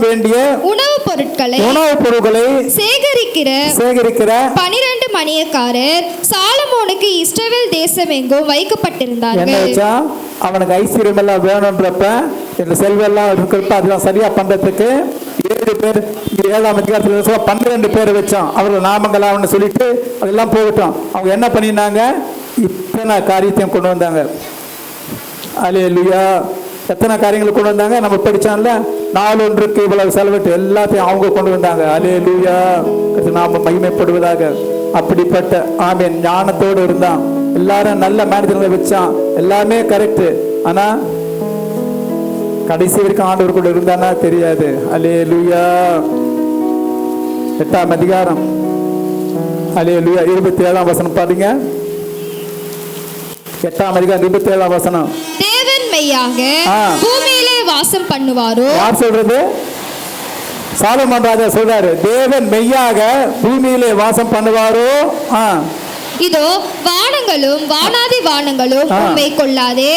வேண்டிய உணவுப் பொருட்களை சேகரிக்கிற 12 மணியக்காரர் சாலமோனுக்கு இஸ்ரவேல் தேசம் எங்கும் வைக்கப்பட்டிருந்தார்கள். அவனுக்கு ஐஸ்வர்யம் எல்லாம் வேணும்ன்றப்ப, இந்த செல்வம் எல்லாம் இருக்கிறப்ப அதெல்லாம் சரியா பண்றதுக்கு 7 பேர் 7ஆம் அதிகாரத்தில் 12 பேர் வச்சான். அவர்கள் நாமங்கள் அவனு சொல்லிட்டு அதெல்லாம் போகட்டும். அவங்க என்ன பண்ணினாங்க? இத்தனை காரியத்தையும் கொண்டு வந்தாங்க. அல்லேலூயா. எத்தனை காரியங்கள் கொண்டு வந்தாங்க? நம்ம படிச்சான்ல, 4 ஒன்றுக்கு இவ்வளவு செலவிட்டு எல்லாத்தையும் அவங்க கொண்டு வந்தாங்க. அல்லேலூயா. நாம மகிமைப்படுவதாக. அப்படிப்பட்ட ஆமென் ஞானத்தோடு இருந்தான். எல்லாரும் நல்ல மேனேஜர்களை வச்சான். எல்லாமே கரெக்ட். ஆனா கடைசி வரைக்கும் ஆண்டவர் கூட இருந்தானா தெரியாது. அல்லேலூயா. 8ஆம் அதிகாரம் அல்லேலூயா 27ஆம் வசனம் பாருங்க. 8ஆம் அதிகாரம் 27ஆம் வசனம். தேவன் மெய்யாக பூமியிலே வாசம் பண்ணுவாரோ? யார் சொல்றது? சாலமோன் ராஜா சொல்றாரு. தேவன் மெய்யாக பூமியிலே வாசம் பண்ணுவாரோ? இதோ வானங்களும் வானாதி வானங்களும் உம்மை கொள்ளாதே.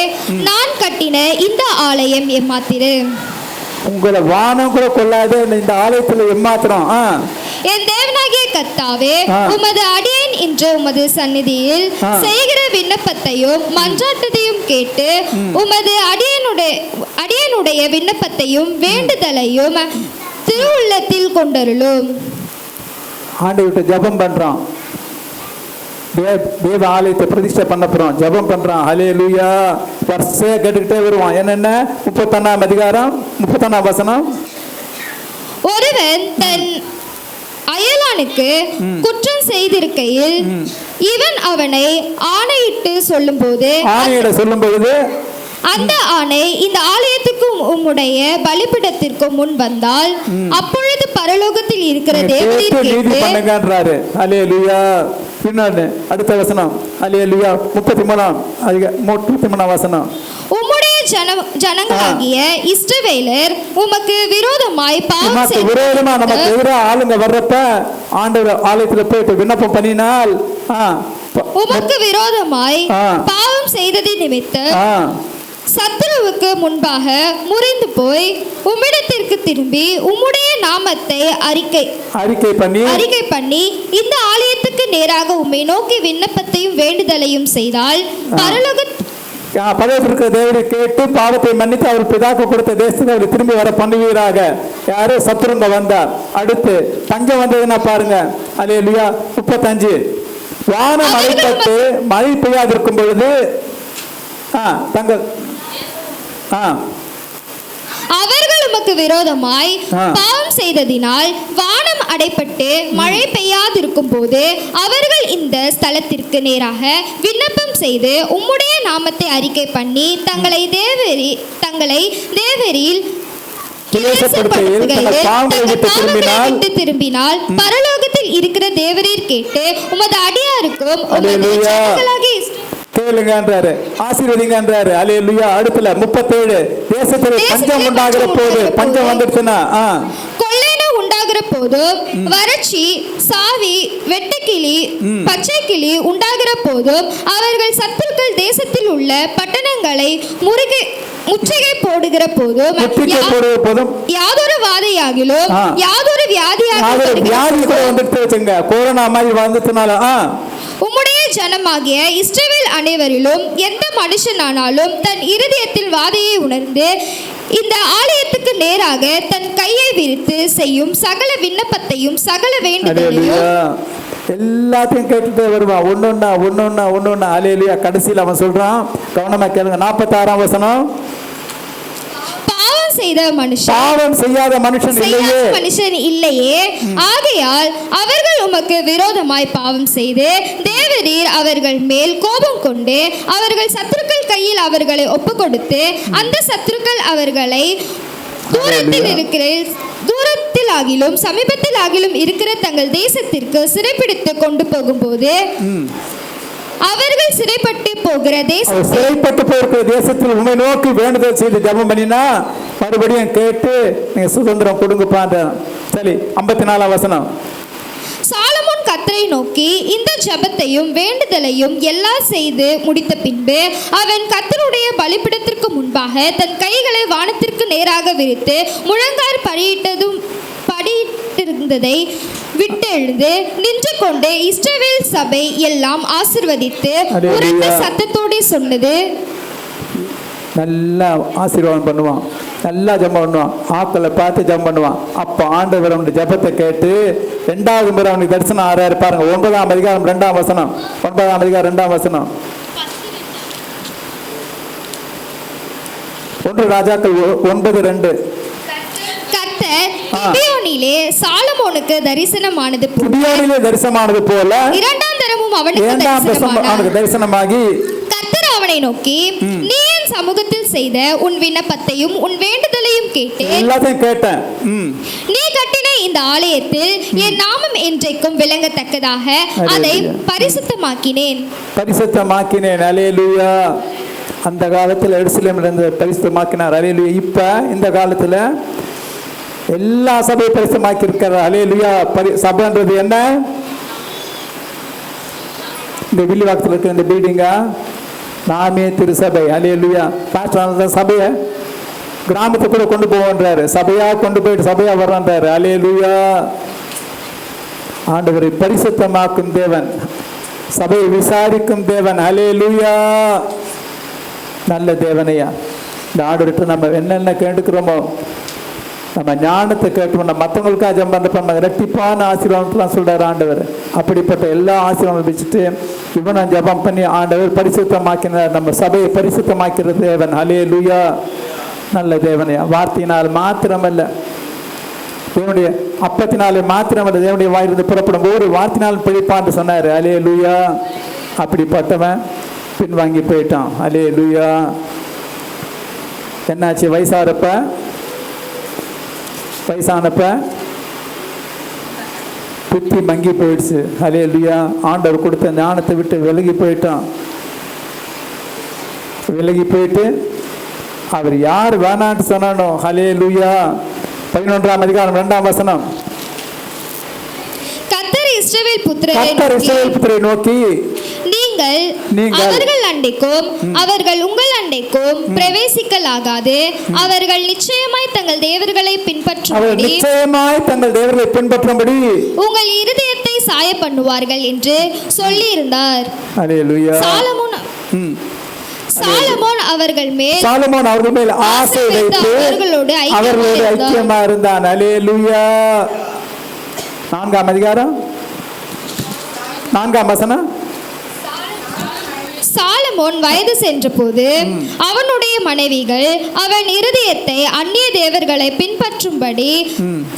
நான் கட்டின இந்த ஆலயம் எம்மாத்திரு. உங்களை வானம் கூட கொள்ளாதே, இந்த ஆலயத்துல எம்மாத்திரம். என் தேவனாகிய கர்த்தாவே, உமது அடியேன் இன்று உமது சந்நிதியில் செய்கிற விண்ணப்பத்தையும் மன்றாட்டத்தையும் கேட்டு உமது அடியேனுடைய விண்ணப்பத்தையும் வேண்டுதலையும் திருவுள்ளத்தில் கொண்டருளும். ஆண்டவர்கிட்ட ஜெபம் பண்றான். தேவ ஆலயத்தை பிரதிஷ்டை பண்ண போறோம். ஜெபம் பண்றான். ஹல்லேலூயா. வரிசையா கேட்டுக்கிட்டே வருவான். என்னென்ன? 31ஆம் அதிகாரம் 31ஆம் வசனம். ஒருவன் தன் அயலானுக்கு குற்றம் செய்திருக்கையில் இவன் அவனை ஆணையிட்டு சொல்லும்போது அந்த ஆணை இந்த ஆலயத்துக்கும் உம்முடைய பலிபீடத்திற்கும் முன் வந்தால் அப்பொழுது பரலோகத்தில் இருக்கிற தேவரீர் கேட்டு அல்லேலூயா. பின்னாடி அடுத்த வசனம் அல்லேலூயா 33ஆம் வசனம். உம்முடைய ஜனங்களாகிய இஸ்ரவேலர் உமக்கு விரோதமாய் நமக்கு எதிராக ஆளுங்க வர்றப்ப ஆண்டவர் ஆலயத்துல போயிட்டு விண்ணப்பம் பண்ணினால் உமக்கு விரோதமாய் பாவம் செய்தது நிமித்தம் சத்துருவுக்கு முன்பாக முறிந்து போய் உம்மிடத்திற்கு திரும்பி உம்முடைய நாமத்தை அறிக்கை பண்ணி இந்த ஆலயத்துக்கு நேராக உம்மை நோக்கி விண்ணப்பத்தையும் வேண்டுதலையும் செய்தால் பரலோகத்தில் இருக்கிற தேவரை கேட்டு பாவத்தை மன்னித்து அவர் பிதாக்கு கொடுத்த தேசத்துக்கு அவர் திரும்பி வர பண்ணுவீராக. யாரு? சத்துருங்க வந்தார். அடுத்து பஞ்சம் வந்ததுன்னா பாருங்க. அல்லேலூயா 35. வானம் அடைப்பட்டு மழை பெய்யாதிருக்கும் பொழுது அவர்கள் உமக்கு விரோதமாய் ஆ. பாவம் செய்ததினால் வானம் அடைப்பட்டு மழை பெய்யாதிருக்கும் போது அவர்கள் இந்த ஸ்தலத்திற்கு நேராக விண்ணப்பம் செய்து உம்முடைய நாமத்தை அறிக்கை பண்ணி தங்களை தேவரில் கிளேசப்படுத்தையில் தங்கள் பாவங்களை விட்டு திரும்பினால் பரலோகத்தில் இருக்கிற தேவரீர் கேட்டு உமது அடியாருக்கும் அல்லேலூயா. கேளுங்கன்றாரு, ஆசீர்வதிங்கன்றாரு. அல்லேலூயா. அடுத்துல 37 தேசத்தில் பஞ்சம் உண்டாகிற போது, பஞ்சம் வந்துடுச்சுன்னா கொள்ளையின உண்டாகிற போதும் வறட்சி சாவி வெட்டுக்கிளி பச்சை கிளி உண்டாகிற போதும் அவர்கள் சத்துருக்கள் தேசத்தில் உள்ள பட்டணங்களை முற்றுகை போடுகிற போதும் யாதொரு வாதையாகிலும் யாதொரு வியாதி கூட வந்துட்டு வச்சுங்க, கொரோனா மாதிரி வந்துச்சுனால உம்முடைய ஜனமாகிய இஸ்ரவேல் அனைவரிலும் எந்த மனுஷனானாலும் தன் இருதயத்தில் வாதையை உணர்ந்து இந்த ஆலயத்துக்கு நேராக தன் கையை விரித்து செய்யும் சகல விண்ணப்பத்தையும் சகல வேண்டுதலையும் எல்லாத்தையும் கேட்டுட்டே வருவான். ஒன்னொன்னா அல்லேலூயா. கடைசியில் அவன் சொல்றான், கவனமா கேளுங்க, 46ஆம் வசனம். பாவம் செய்யாத மனுஷன் இல்லையே, ஆகையால் அவர்கள் உமக்கு விரோதமாய் பாவம் செய்து தேவரீர் அவர்கள் மேல் கோபம் கொண்டு அவர்கள் சத்துருக்கள் கையில் அவர்களை ஒப்புக்கொடுத்து அந்த சத்துருக்கள் அவர்களை தூரத்திலாகிலும் சமீபத்திலாகிலும் இருக்கிற தங்கள் தேசத்திற்கு சிறைப்பிடித்து கொண்டு போகும்போது அவர்கள் சிறைப்பட்டு போகிற தேசத்தில் உண்மை நோக்கி வேண்டுதல் செய்து ஜெபம் பண்ணினா மறுபடியும் கேட்டு நீங்க சுதந்திரம் கொடுங்கப்பான்ற. சரி, 54ஆம் வசனம். சாலமோன் கர்த்தரை நோக்கி இந்த ஜெபத்தையும் வேண்டுதலையும் எல்லாம் செய்து முடித்த பின்பு அவன் கர்த்தருடைய பலிபீடத்திற்கு முன்பாக தன் கைகளை வானத்திற்கு நேராக விரித்து முழங்கால் படியிட்டிருந்ததை விட்டெழுந்து நின்று கொண்டு இஸ்ரவேல் சபை எல்லாம் ஆசீர்வதித்து உரத்த சத்தத்தோடு சொன்னது. நல்லா ஆசீர்வாதம் பண்ணுவான், நல்லா ஜெபம் பண்ணுவான், ஆக்களை பார்த்து ஜெபம் பண்ணுவான். அப்போ ஆண்டவர் அவனுடைய ஜெபத்தை கேட்டு 2வது முறை அவனுக்கு தரிசனம் ஆறாரு. பாருங்க, 9ஆம் அதிகாரம் 2ஆம் வசனம். 9ஆம் அதிகாரம் 2ஆம் வசனம். 1 ராஜாக்கள் 9:2. கர்த்தர் கிபியோனிலே சாலமோனுக்கு தரிசனமானது போல 2ஆம் தரமும் அவனுக்கு தரிசனமாகி கர்த்தர் அவனை நோக்கி, நீ என் சமூகத்தில் செய்த உன் விண்ணப்பத்தையும் உன் வேண்டுதலையும் கேட்டேன். நீ கட்டின இந்த ஆலயத்தில் என் நாமம் என்றைக்கும் விளங்கத்தக்கதாக அதை பரிசுத்தமாக்கினேன். அல்லேலூயா. அந்த காலத்தில் எருசலேமில் இருந்து பரிசுத்தமாக்கினார். அல்லேலூயா. இப்ப இந்த காலத்துல எல்லா சபையை பரிசுத்தமாக்கி இருக்கிறார். அல்லேலூயா. சபைன்றது என்ன? இந்த வில்லிவாக்கத்தில் இருக்கிற இந்த பில்டிங்கா நாமே திருசபை. அல்லேலூயா. பாஸ்டர் சபையை கிராமத்தை கூட கொண்டு போவோன்றாரு, சபையா கொண்டு போயிட்டு சபையா வர்றான்றாரு. அல்லேலூயா. ஆண்டவரை பரிசுத்தமாக்கும் தேவன், சபையை விசாரிக்கும் தேவன். அல்லேலூயா. நல்ல தேவனையா. இந்த ஆண்டவர்கிட்ட நம்ம என்னென்ன கேட்டுக்கிறோமோ, நம்ம ஞானத்தை கேட்கணும், நம்ம மற்றவங்களுக்காக ஜெபம் பண்ணுறப்ப நம்ம இரட்டிப்பான ஆசீர்வாதம்லாம் சொல்கிறார் ஆண்டவர். அப்படிப்பட்ட எல்லா ஆசீர்வாதம் வச்சுட்டு இவனை ஜெபம் பண்ணி ஆண்டவர் பரிசுத்தமாக்கினார். நம்ம சபையை பரிசுத்தமாக்கிற தேவன். அல்லேலூயா. நல்ல தேவனையா. வார்த்தையினால் மாத்திரமல்ல, தேவனுடைய அப்பத்தினாலே மாத்திரமல்ல, தேவனுடைய வாயிலிருந்து புறப்படும் ஒவ்வொரு வார்த்தையினாலும் பிழைப்பான்னு சொன்னார். அல்லேலூயா. அப்படிப்பட்டவன் பின்வாங்கி போயிட்டான். அல்லேலூயா. என்னாச்சு? வயசானப்ப புத்தி மங்கி போயிடுச்சு. அல்லேலூயா. ஆண்டவர் கொடுத்த ஞானத்தை விட்டு விலகி போயிட்டான். விலகி போயிட்டு அவர் யார் வேணான்னு சொன்னானோ. அல்லேலூயா. 11ஆம் அதிகாரம் 2ஆம் வசனம். கர்த்தர் இஸ்ரவேல் புத்திரரை நோக்கி, நீங்கள் அவர்கள் அண்டைக்கும் அவர்கள் உங்கள் அண்டைக்கும் பிரவேசிக்கலாகாது. அவர்கள் நிச்சயமாய் தங்கள் தேவர்களை பின்பற்றும்படி உங்கள் இருதயத்தை சாய பண்ணுவார்கள் என்று சொல்லி இருந்தார். சாலமோன் அவர்கள் மேல் ஆசை வைத்து அவர்களோடு ஐக்கியமா இருந்தான். அல்லேலூயா. 4ஆம் அதிகாரம் 4ஆம் வசனம். சாலமோன் வயது சென்றபோது அவனுடைய மனைவிகள் அவன் இருதயத்தை அந்நிய தேவர்களை பின்பற்றும்படி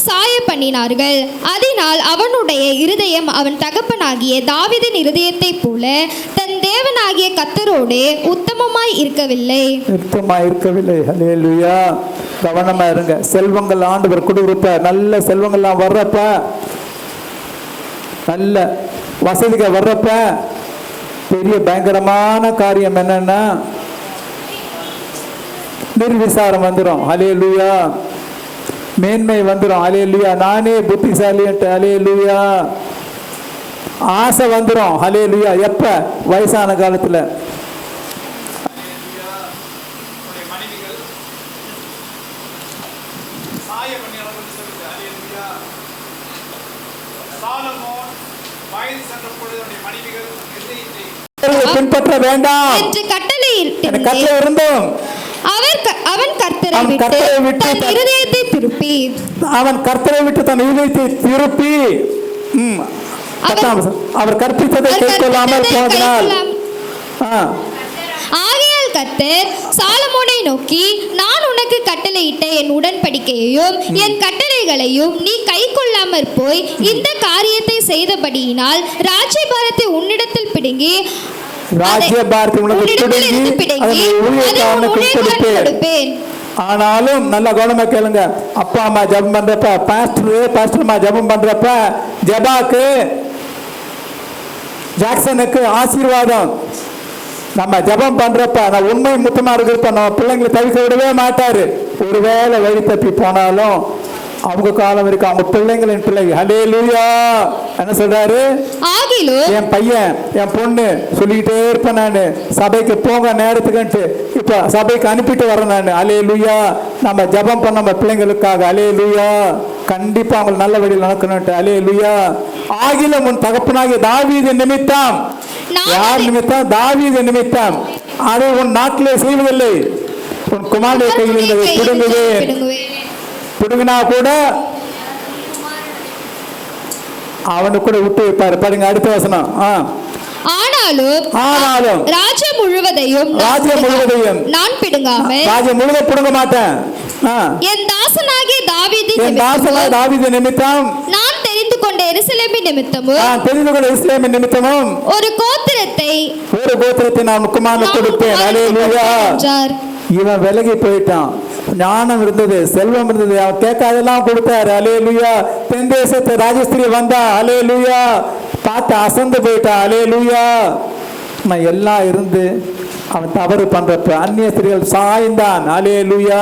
சாய பண்ணினார்கள். அதனால் அவனுடைய இருதயம் அவன் தகப்பனாகிய தாவீதின் இருதயத்தைப் போல தன் தேவனாகிய கர்த்தரோடே உத்தமமாய் இருக்கவில்லை. ஹல்லேலூயா. கவனமா இருங்க. செல்வங்கள் ஆண்டவர் கொடுக்குறப்ப, நல்ல செல்வங்கள்லாம் வர்றப்ப, நல்ல வசதிகள் வர்றப்ப பெரிய பயங்கரமான காரியம் என்னன்னா நிர்விசாரம் வந்துடும். ஹல்லேலூயா. மேன்மை வந்துடும். ஹல்லேலூயா. நானே புத்திசாலின்ட்டு. ஹல்லேலூயா. ஆசை வந்துடும். ஹல்லேலூயா. எப்ப? வயசான காலத்துல. பின்பற்ற வேண்டாம் என்று கட்டளையிட்டு கட்டளை இருந்தும் அவன் கர்த்தரை விட்டு தன் இருதயத்தை திருப்பி அவர் கற்பித்ததை கேட்கொள்ளாமல் போனதினால் ஆகையால் கர்த்தர் சாலமோனை நோக்கி, நான் உனக்கு கட்டளையிட்ட என் உடன்படிக்கையையும் என் கட்டளைகளையும் நீ கைக்கொள்ளாமற் போய் இந்த காரியத்தை செய்தபடியினால் ராஜ்யபாரத்தை உன்னிடத்தில் பிடுங்கி ஆனாலும் நல்ல கவனமா கேளுங்க. அப்பா அம்மா ஜெபம் பண்றப்ப, பாஸ்டர் அம்மா ஜெபம் பண்றப்ப, ஜெபாக்கு ஜாக்சனுக்கு ஆசீர்வாதம். நம்ம ஜெபம் பண்றப்ப, நான் உண்மை முத்தமா இருக்கிறப்ப நம்ம பிள்ளைங்களை தவிக்க விடவே மாட்டாரு. ஒருவேளை வழி தப்பி போனாலும் அவங்க காலம் வரைக்கும் அவங்க பிள்ளைங்களின் பிள்ளைங்க. ஹல்லேலூயா. என்ன சொல்றாரு? என் பையன் என் பொண்ணு சொல்லிக்கிட்டே இருப்பேன் நானு, சபைக்கு போங்க நேரத்துக்குன்ட்டு. இப்ப சபைக்கு அனுப்பிட்டு வரேன் நானு. ஹல்லேலூயா. நம்ம ஜெபம் பண்ண நம்ம பிள்ளைங்களுக்காக. ஹல்லேலூயா. கண்டிப்பா அவங்க நல்ல வழியில் நடக்கணும்ட்டு. ஹல்லேலூயா. ஆகிலும் உன் தகப்பனாகிய தாவீது நிமித்தம். யார் நிமித்தம்? தாவீது நிமித்தம். அதை உன் நாட்டிலே செய்வதில்லை, உன் குமாரனுடைய கையில் இருந்ததை பிடுங்குவேன். பிடுங்கினா கூட அவனுக்கு கூட விட்டு வைப்பாரு. பாருங்க அடுத்த வசனம். ஆனாலும் ராஜ்யம் முழுவதையும் நான் பிடுங்காமல், ராஜ்யம் முழுவதும் பிடுங்க மாட்டேன். என் தாசனாகிய தாவீது நிமித்தம் நான் தெரிந்து கொண்ட எருசலேமின் நிமித்தமும் ஒரு கோத்திரத்தை நான் குமாரனுக்கு கொடுப்பேன். ஹல்லேலூயா. இவன் விலகி போயிட்டான். ஞானம் இருந்தது, செல்வம் இருந்தது, அவன் கேட்காதெல்லாம் கொடுத்தாரு. ஹல்லேலூயா. தென் தேசத்து ராஜஸ்திரி வந்தா. ஹல்லேலூயா. பார்த்து அசந்து போயிட்டான். ஹல்லேலூயா. நான் எல்லாம் இருந்து அவன் தவறு பண்றப்ப அந்நிய ஸ்திரீகள் சாய்ந்தான். ஹல்லேலூயா.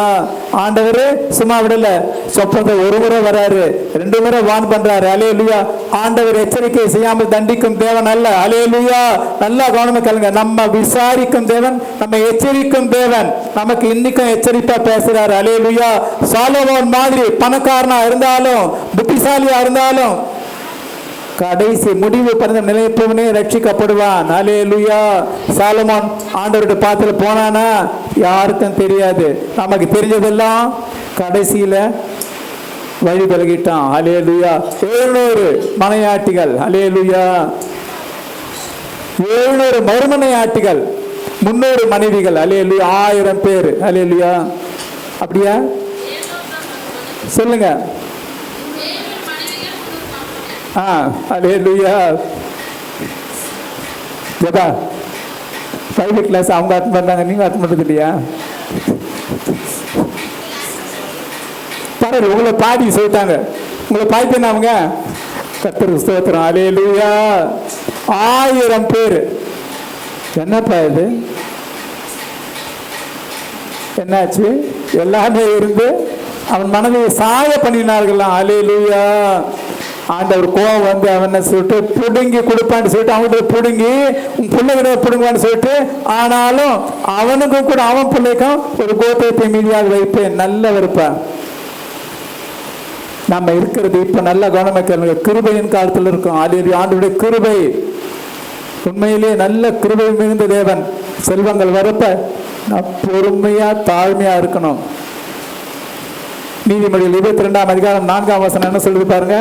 ஆண்டவர் சும்மா விடல. சொப்பனத்தை ஒரு முறை வராரு, 2 முறை வான் பண்றாரு. ஹல்லேலூயா. ஆண்டவர் எச்சரிக்கை செய்யாமல் தண்டிக்கும் தேவன் அல்ல. ஹல்லேலூயா. நல்லா கவனமா கேளுங்க. நம்ம விசாரிக்கும் தேவன், நம்ம எச்சரிக்கும் தேவன். நமக்கு இன்னைக்கும் எச்சரிப்பா பேசுறாரு. ஹல்லேலூயா. சாலமோன் மாதிரி பணக்காரனா இருந்தாலும், புத்திசாலியா இருந்தாலும், கடைசி முடிவு பண்ண நிலைப்பவனே ரட்சிக்கப்படுவான். ஹல்லேலூயா. சாலமோன் ஆண்டவருடைய பாத்துல போனானா யாருக்கும் தெரியாது. நமக்கு தெரிஞ்சதெல்லாம் கடைசியில வழி விலகிட்டான். ஹல்லேலூயா. 700 மனையாட்டிகள். ஹல்லேலூயா. 700 மறுமனையாட்டிகள், 300 மனைவிகள். ஹல்லேலூயா. 1000 பேர். ஹல்லேலூயா. அப்படியா சொல்லுங்க. ஹல்லேலூயா. ஜபா பிரைவேட் கிளாஸ் அவங்க அட்டன் பண்ணாங்க, நீங்க அட்டன் பண்றது இல்லையா? பரவாயில்ல, உங்களை பாடி சொல்லிட்டாங்க. உங்களை பாய்த்தேன் அவங்க. கர்த்தருக்கு ஸ்தோத்திரம். ஹல்லேலூயா. 1000 பேர். என்னப்பா இது? என்னாச்சு? எல்லாமே இருந்து அவன் மனதை சாய பண்ணினார்களாம். ஹல்லேலூயா. ஆண்டவர் கோவம் வந்து அவனை சொல்லிட்டு புடுங்கி கொடுப்பான்னு சொல்லிட்டு அவன்கிட்ட புடுங்கி உன் பிள்ளைகிட்ட புடுங்குவான்னு சொல்லிட்டு, ஆனாலும் அவனுக்கும் கூட அவன் பிள்ளைக்கும் ஒரு கோத்திரத்தை மீதியாக வைப்பேன். நல்ல இருப்பா. நம்ம இருக்கிறது இப்ப நல்ல கவனமாக கிருபையின் காலத்தில் இருக்கும். அது ஆண்டவருடைய கிருபை, உண்மையிலே நல்ல கிருபை மிகுந்த தேவன். செல்வங்கள் வரப்ப பொறுமையா தாழ்மையா இருக்கணும். நீதிமொழிகள் 22ஆம் அதிகாரம் 4ஆம் வசனம் என்ன சொல்லுது பாருங்க.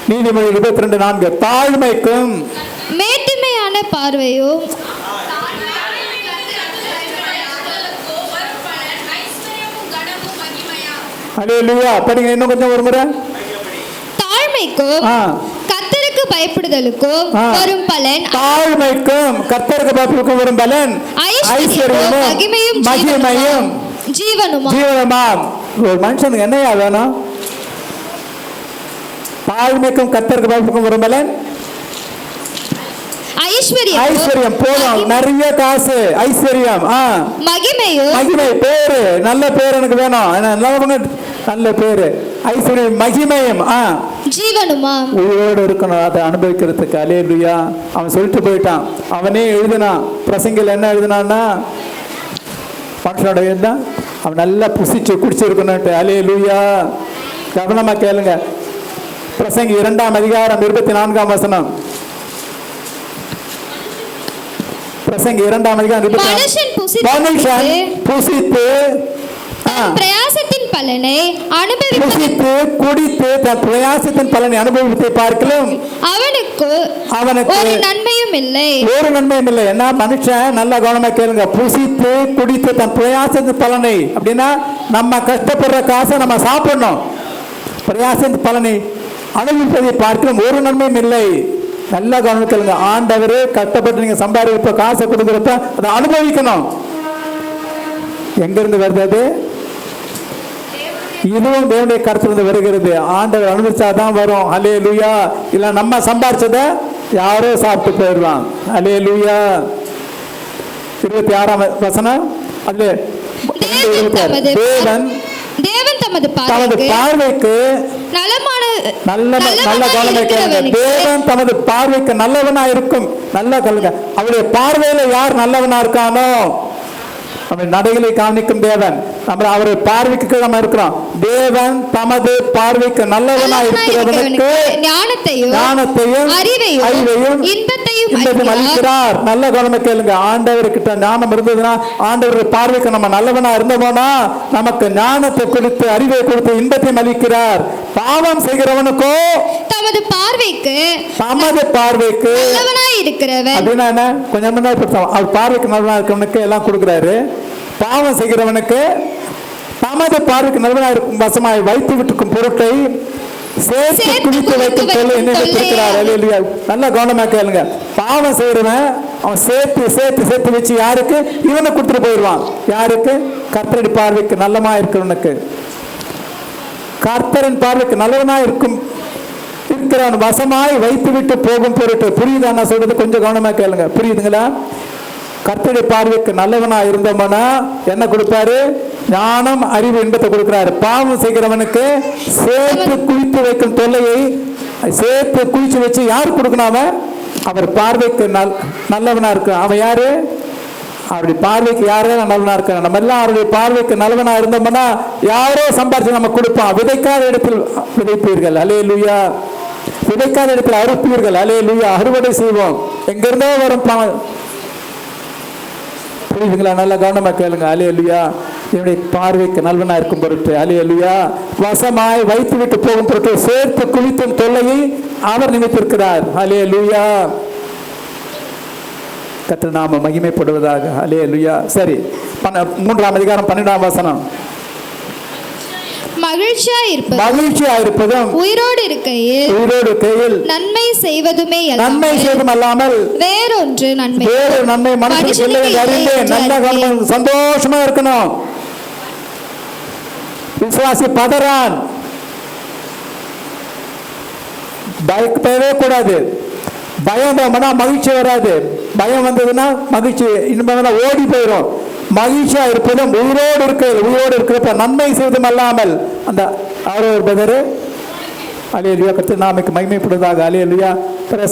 நீதிமொழி 22:4 தாழ்மைக்கும் மேட்டுமையான பார்வையும் அல்லேலூயா. படிங்க இன்னும் கொஞ்சம் ஒரு முறை. தாழ்மைக்கும் ஆ. கர்த்தருக்கு பயப்படுதலுக்கும் ஆ. வரும் பலன் தாழ்மைக்கும் கர்த்தருக்கு பயப்படுவதற்கும் வரும் பலன் ஐஸ்வர்யமும் மகிமையும் மகிமையும் ஜீவனுமா. ஜீவனமாம். ஒரு மனுஷனுக்கு என்னையா வேணும்? தாழ்மைக்கும் கர்த்தருக்கு பயப்படுவதற்கும் வரும் பலன் ஐஸ்வர்யம். போதும், நிறைய காசு, ஐஸ்வர்யம், மகிமையும் மகிமை, பேரு, நல்ல பேர் எனக்கு வேணும், நல்ல பேரு, ஐஸ்வர்யம், மகிமையும் ஜீவனுமா. உயிரோடு இருக்கணும், அதை அனுபவிக்கிறதுக்கு. அல்லேலூயா. அவன் சொல்லிட்டு போயிட்டான். அவனே எழுதினான். பிரசங்கில் என்ன எழுதினான்னா, மனுஷனோட எழுதான் அவன் நல்லா புசிச்சு குடிச்சிருக்கணும்ட்டு. அல்லேலூயா. கவனமா கேளுங்க. பிரசங்கி 2:24 பிரசங்கி 2:24 மனுஷன் புசித்து பிரயாசத்தின் பலனை புசித்து குடித்து தன் பிரயாசத்தின் பலனை அனுபவித்தை பார்க்கலாம் அவனுக்கு ஒரு நன்மையும் இல்லை. ஒரு நன்மையும் இல்லை. என்ன மனுஷன் நல்லா கவனமா கேளுங்க. புசித்து குடித்து தன் பிரயாசத்தின் பலனை அப்படின்னா நம்ம கஷ்டப்படுற காசை நம்ம சாப்பிடணும். பிரயாசத்தின் பலனை அனுபவிப்பதை பார்க்கலாம் ஒரு நன்மையும் இல்லை. நல்லா கவனம் கேளுங்க. ஆண்டவர் கஷ்டப்பட்டு நீங்க சம்பாதிப்ப காசை கொடுக்குறப்ப அதை அனுபவிக்கணும். எங்கிருந்து வருது அது? இதுவும் தேவனுடைய கருத்திலிருந்து வருகிறது. ஆண்டவர் அனுபவிச்சாதான் வரும். அல்லேலூயா. இல்ல நம்ம சம்பாரிச்சதை யாரோ சாப்பிட்டு போயிடுவான். அல்லேலூயா. 26 அதுல தேவன் தமது பார்வைக்கு தேவன் தமது பார்வைக்கு நல்லவனா இருக்கும். நல்லா கல்லுங்க. அவருடைய பார்வையில யார் நல்லவனா இருக்கானோ அவன் நடைகளை கவனிக்கும் தேவன். நம்ம அவருடைய பார்வைக்கு நம்ம இருக்கிறோம். தேவன் தமது பார்வைக்கு நல்லவனா இருக்கிறவனுக்கு ஞானத்தையும் அறிவையும் இன்பத்தையும் அளிக்கிறார். நல்ல கவனம் கேளுங்க. ஆண்டவர்கிட்ட ஞானம் இருந்ததுன்னா, ஆண்டவருடைய பார்வைக்கு நம்ம நல்லவனா இருந்தோம்னா நமக்கு ஞானத்தை கொடுத்து அறிவை கொடுத்து இன்பத்தையும் அளிக்கிறார். பாவம் செய்கிறவனுக்கோ தமது பார்வைக்கு நல்லவனாய் இருக்கிறவன் அப்படின்னா என்ன? கொஞ்சம் முன்னாடி அவர் பார்வைக்கு நல்லவனா இருக்கிறவனுக்கு எல்லாம் கொடுக்கிறாரு. பாவம் செய்கிறவனுக்கு தமது பார்வைக்கு நல்லவனாய் இருக்கும் வசமாய் வைத்து விட்டுக்கும் பொருட்டை சேர்த்து குடித்து வைக்கும் தொல்லை என்ன வைத்திருக்கிறார். அல்லேலூயா. நல்லா கவனமா கேளுங்க. பாவம் செய்கிறவன் அவன் சேர்த்து சேர்த்து சேர்த்து வச்சு யாருக்கு? இவனை கொடுத்துட்டு போயிடுவான். யாருக்கு? கர்த்தருடைய பார்வைக்கு நல்லமா இருக்கிறவனுக்கு. கர்த்தரின் பார்வைக்கு நல்லவனா இருக்கிறவன் வசமாய் வைத்து விட்டு போகும் பொருட்டு. புரியுதா நான் சொல்றது? கொஞ்சம் கவனமா கேளுங்க. புரியுதுங்களா? கர்த்தருடைய பார்வைக்கு நல்லவனா இருந்தோம்னா என்ன கொடுப்பாரு? ஞானம் அறிவு இன்பத்தை கொடுக்கிறாரு. பாவம் செய்கிறவனுக்கு சேர்த்து குளித்து வைக்கும் தொல்லையை சேர்த்து குளிச்சு வச்சு யாரு கொடுக்கணும்? அவன் அவர் பார்வைக்கு நல்லவனா இருக்கு. அவன் யாரு? அவருடைய பார்வைக்கு யாரோ நல்லவனா இருக்க. நம்ம எல்லாம் அவருடைய பார்வைக்கு நல்லவனா இருந்தோம்னா யாரோ சம்பாதிச்சு நம்ம கொடுப்போம். விதைக்காத இடத்தில் விதைப்பீர்கள். அல்லேலூயா. விதைக்காத இடத்தில் அறுப்பீர்கள். அல்லேலூயா. அறுவடை செய்வோம். எங்கிருந்தோ வரும் புரியுதுங்களா? நல்ல கவனமா கேளுங்க. அல்லேலூயா. என்னுடைய பார்வைக்கு நல்லவனா இருக்கும் பொருட்டு. அல்லேலூயா. வசமாய் வைத்து விட்டு போகும் பொருட்டு சேர்த்து குளித்தும் தொல்லையை அவர் நினைத்திருக்கிறார். அல்லேலூயா. கர்த்தர் நாம மகிமைப்படுவதாக. அல்லேலூயா. சரி, 3:12 மகிழ்ச்சியா இருப்பதும் உயிரோடு இருக்கையில் நன்மை செய்வதுமே அல்லாமல் வேறொரு நன்மை மனுஷனுக்கு இல்லை என்று அறிந்தேன். நல்ல சந்தோஷமா இருக்கணும். விசுவாசி பதறான். பயப்படவே கூடாது. பயம் வந்தா மகிழ்ச்சி வராது. பயம் வந்ததுன்னா மகிழ்ச்சி இன்பம் ஓடி போயிடும். மகிழ்ச்சியா இருப்பதும் உயிரோடு இருக்கிறப்ப நன்மை செய்வதும் அல்லாமல் அந்த அவர் பதரு. அல்லேலூயா. கர்த்தர் நாமக்கு மகிமைப்படுவதாக. அல்லேலூயா.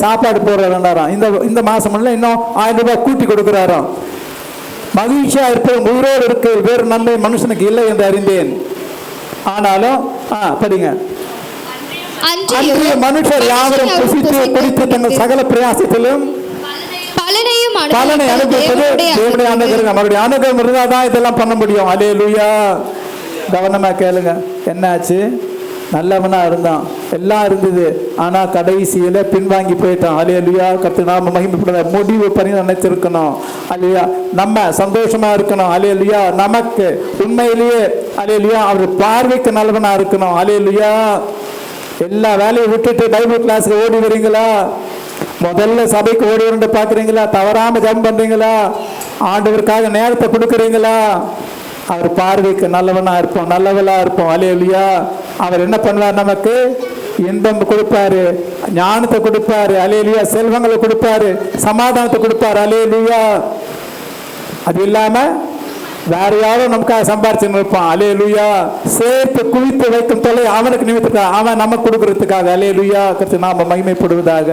சாப்பாடு போடுறாராம். இந்த மாசம் இன்னும் 1000 ரூபாய் கூட்டி கொடுக்கிறாராம். மகிழ்ச்சியா இருப்பதும் உயிரோடு இருக்க வேறு நன்மை மனுஷனுக்கு இல்லை என்று அறிந்தேன். ஆனாலும் படிங்க. மனுஷர் யாவரும் புசித்து குடித்து தங்கள் சகல பிரயாசத்திலும் பலனை அனுபவிப்பது தேவனுடைய அனுகிரகம். அவருடைய அனுகிரகம் இருந்தாதான் இதெல்லாம் பண்ண முடியும். அல்லேலூயா. கவனமா கேளுங்க. என்னாச்சு? நல்லவனா இருந்தான். எல்லாம் இருந்தது. ஆனால் கடைசியில் பின்வாங்கி போயிட்டான். அல்லேலூயா. கர்த்தர் நாம மகிமைப்பட முடிவு பண்ணி நினைச்சிருக்கணும். அல்லேலூயா. நம்ம சந்தோஷமா இருக்கணும். அல்லேலூயா. நமக்கு உண்மையிலேயே அல்லேலூயா அவர் பார்வைக்கு நல்லவனா இருக்கணும். அல்லேலூயா. எல்லா வேலையை விட்டுட்டு பைபிள் கிளாஸுக்கு ஓடி வரீங்களா? முதல்ல சபைக்கு ஓடி வந்து பார்க்குறீங்களா? தவறாமல் ஜெபம் பண்ணுறீங்களா? ஆண்டவருக்காக நேரத்தை கொடுக்குறீங்களா? அவர் பார்வைக்கு நல்லவனா இருப்போம், நல்லவளா இருப்போம். அல்லேலூயா. அவர் என்ன பண்ணுவார்? நமக்கு இன்பம் கொடுப்பாரு, ஞானத்தை கொடுப்பாரு. அல்லேலூயா. செல்வங்களை கொடுப்பாரு, சமாதானத்தை கொடுப்பாரு. அல்லேலூயா. அது இல்லாம வேற யாரும் நமக்காக சம்பாரிச்சுன்னு இருப்பான். அல்லேலூயா. சேர்த்து குவித்து வைக்கும் தொலை அவனுக்கு நிமித்தம், அவன் நமக்கு கொடுக்கறதுக்காக. அல்லேலூயா. கர்த்தர் நாம மகிமைப்படுவதாக.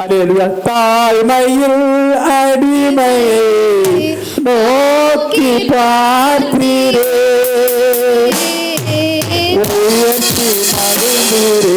அல்லேலூயா. தாய்மையில் அடிமையை நோக்கி பார்த்தீரே, உயர்த்தி மகிழ்ந்தீரே,